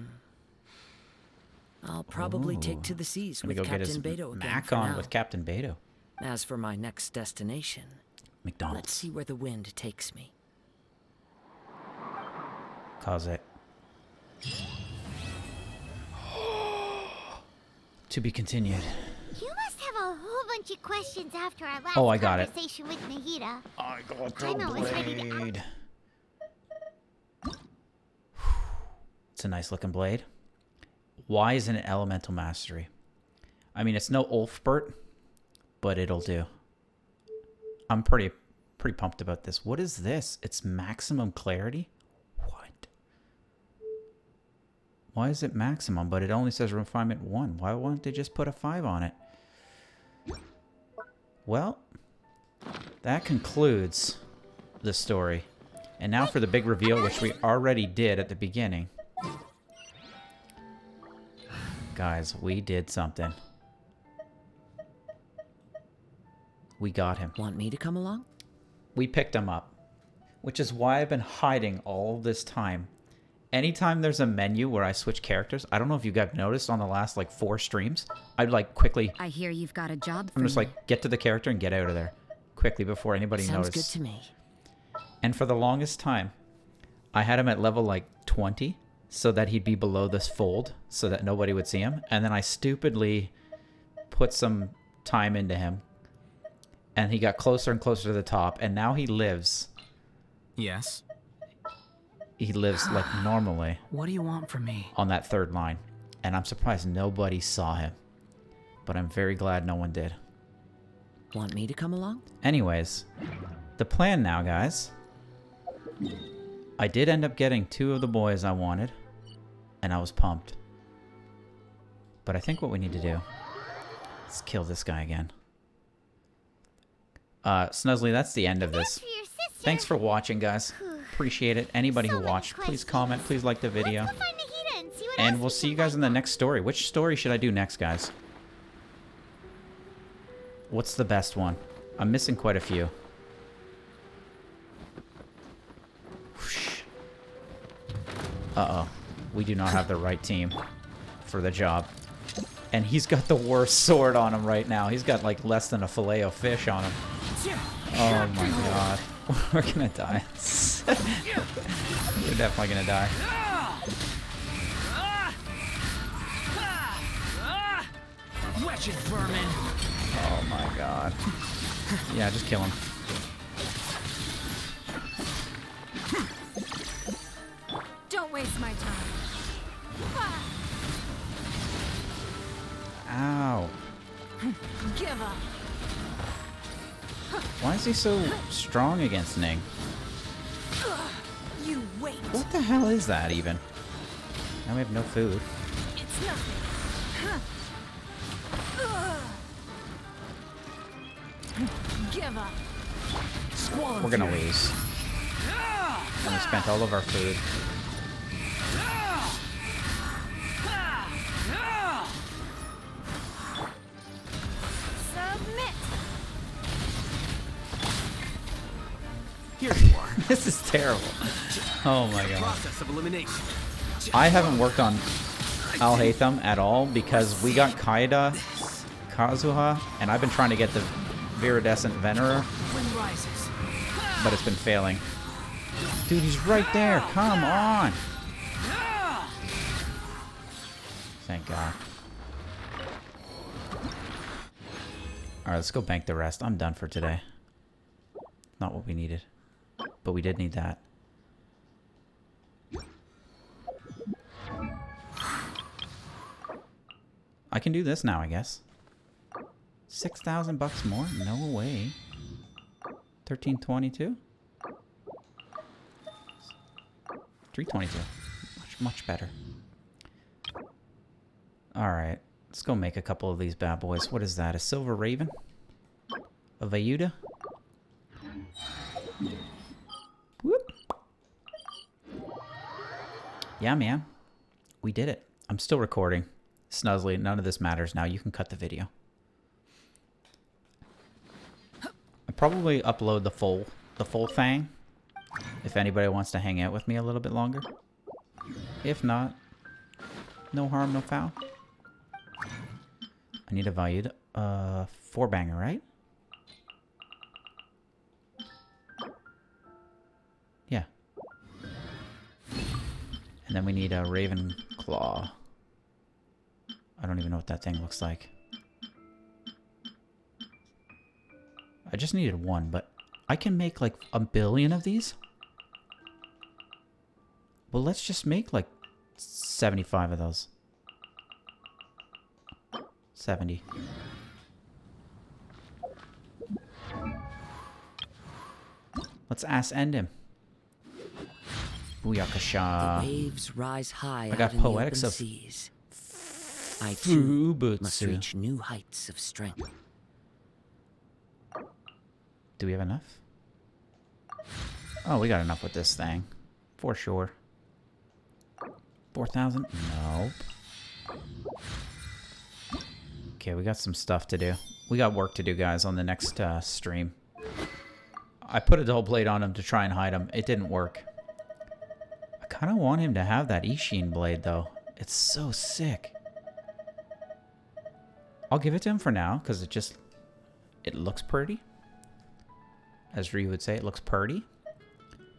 E: next?
B: I'll probably
A: Ooh.
B: take to the seas
A: Gonna
B: with
A: go get his
B: Captain Beto again
A: Mac
B: for
A: on
B: now.
A: with Captain Beto.
B: As for my next destination, let's
A: McDonald's.
B: see where the wind takes me.
A: Kaze. To be continued.
E: You must have a whole bunch of questions after our last
A: Oh, I got it.
E: conversation with Nahida.
A: I got
E: I'm always ready to...
A: blade. It's a nice looking blade. Why isn't it elemental mastery? I mean, it's no Ulfbert, but it'll do. I'm pretty pumped about this. What is this? It's maximum clarity? What? Why is it maximum, but it only says refinement 1? Why won't they just put a 5 on it? Well, that concludes the story. And now for the big reveal, which we already did at the beginning. Guys, we did something. We got him.
B: Want me to come along?
A: We picked him up, which is why I've been hiding all this time. Anytime there's a menu where I switch characters, I don't know if you guys noticed on the last like 4 streams, I'd like quickly,
C: I hear you've got a job for
A: I'm just
C: me.
A: like get to the character and get out of there quickly before anybody
B: Sounds
A: notices.
B: good to me.
A: And for the longest time, I had him at level like 20 so that he'd be below this fold so that nobody would see him. And then I stupidly put some time into him and he got closer and closer to the top. And now he lives.
I: Yes?
A: He lives like normally
I: What do you want from me?
A: on that 3rd line. And I'm surprised nobody saw him. But I'm very glad no one did.
B: Want me to come along?
A: Anyways, the plan now, guys. I did end up getting 2 of the boys I wanted, and I was pumped. But I think what we need to do is kill this guy again. Snuzzly, that's the end of this.
E: For your sister.
A: Thanks for watching, guys. Appreciate it. Anybody
E: So
A: who
E: many
A: watched, please
E: questions.
A: comment, please like the video.
E: Let's go find Nahida and see what
A: And
E: else
A: we'll
E: we
A: see you
E: can
A: guys in
E: find
A: the
E: out.
A: next story. Which story should I do next, guys? What's the best one? I'm missing quite a few. Whoosh. Uh-oh. We do not have the right team for the job. And he's got the worst sword on him right now. He's got like less than a fillet of fish on him. Oh my god. We're gonna die. We're definitely gonna die.
I: Wretched vermin!
A: Oh my god. Yeah, just kill him.
C: Don't waste my time.
A: Ow.
C: Give up.
A: Why is he so strong against Ning?
C: You wait.
A: What the hell is that even? Now we have no food.
C: It's nothing. Give up.
A: We're gonna lose. And we spent all of our food.
C: Submit.
I: Here you are.
A: This is terrible. Oh my god.
I: Process of elimination.
A: I haven't worked on Al Haytham at all because we got Kaida, Kazuha, and I've been trying to get the Viridescent Venerer,
I: Wind rises.
A: but it's been failing. Dude, he's right there. Come on. Thank God. Alright, let's go bank the rest. I'm done for today. Not what we needed. But we did need that. I can do this now, I guess. 6,000 bucks more? No way. 1322? 322. Much better. Alright. Let's go make a couple of these bad boys. What is that? A silver raven? A Vayuda. Whoop. Yeah, man. We did it. I'm still recording. Snuzzly, none of this matters now. You can cut the video. I probably upload the full thing if anybody wants to hang out with me a little bit longer. If not, no harm, no foul. I need a valued 4-banger, right? Yeah. And then we need a Raven Claw. I don't even know what that thing looks like. I just needed one, but I can make like 1 billion of these. Well, let's just make like 75 of those. 70. Let's ass end him. Booyakasha.
B: The waves rise high
A: I got
B: out in
A: poetics
B: the
A: of
B: open seas. I too must
A: Fubutsu.
B: reach new heights of strength.
A: Do we have enough? Oh, we got enough with this thing. For sure. 4,000? Nope. Okay, we got some stuff to do. We got work to do, guys, on the next stream. I put a dull blade on him to try and hide him. It didn't work. I kind of want him to have that Ishin blade, though. It's so sick. I'll give it to him for now, because it looks pretty. As Ryu would say, it looks purty.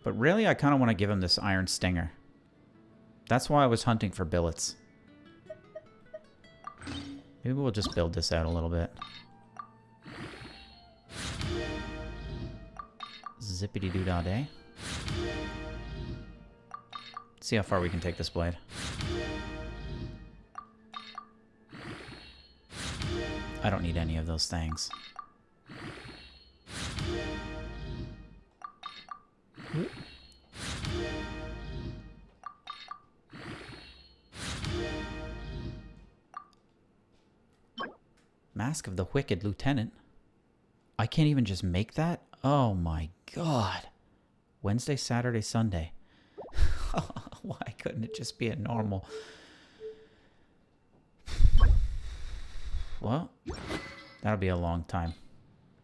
A: But really, I kind of want to give him this Iron Stinger. That's why I was hunting for billets. Maybe we'll just build this out a little bit. Zippity-doo-dah-day. See how far we can take this blade. I don't need any of those things. Mask of the Wicked Lieutenant. I can't even just make that? Oh my god. Wednesday, Saturday, Sunday. Why couldn't it just be a normal? Well, that'll be a long time.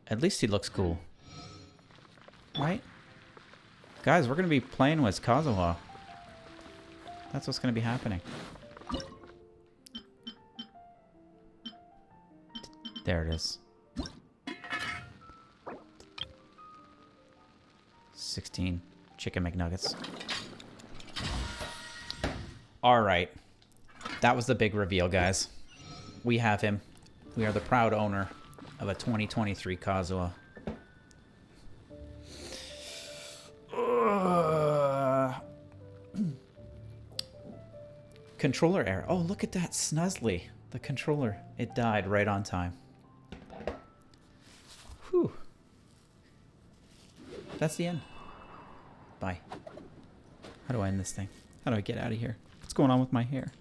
A: At least he looks cool. Right? Guys, we're going to be playing with Kazuha. That's what's going to be happening. There it is. 16 chicken McNuggets. Alright. That was the big reveal, guys. We have him. We are the proud owner of a 2023 Kazuha. Controller error. Oh, look at that, Snuzzly. The controller. It died right on time. Whew. That's the end. Bye. How do I end this thing? How do I get out of here? What's going on with my hair?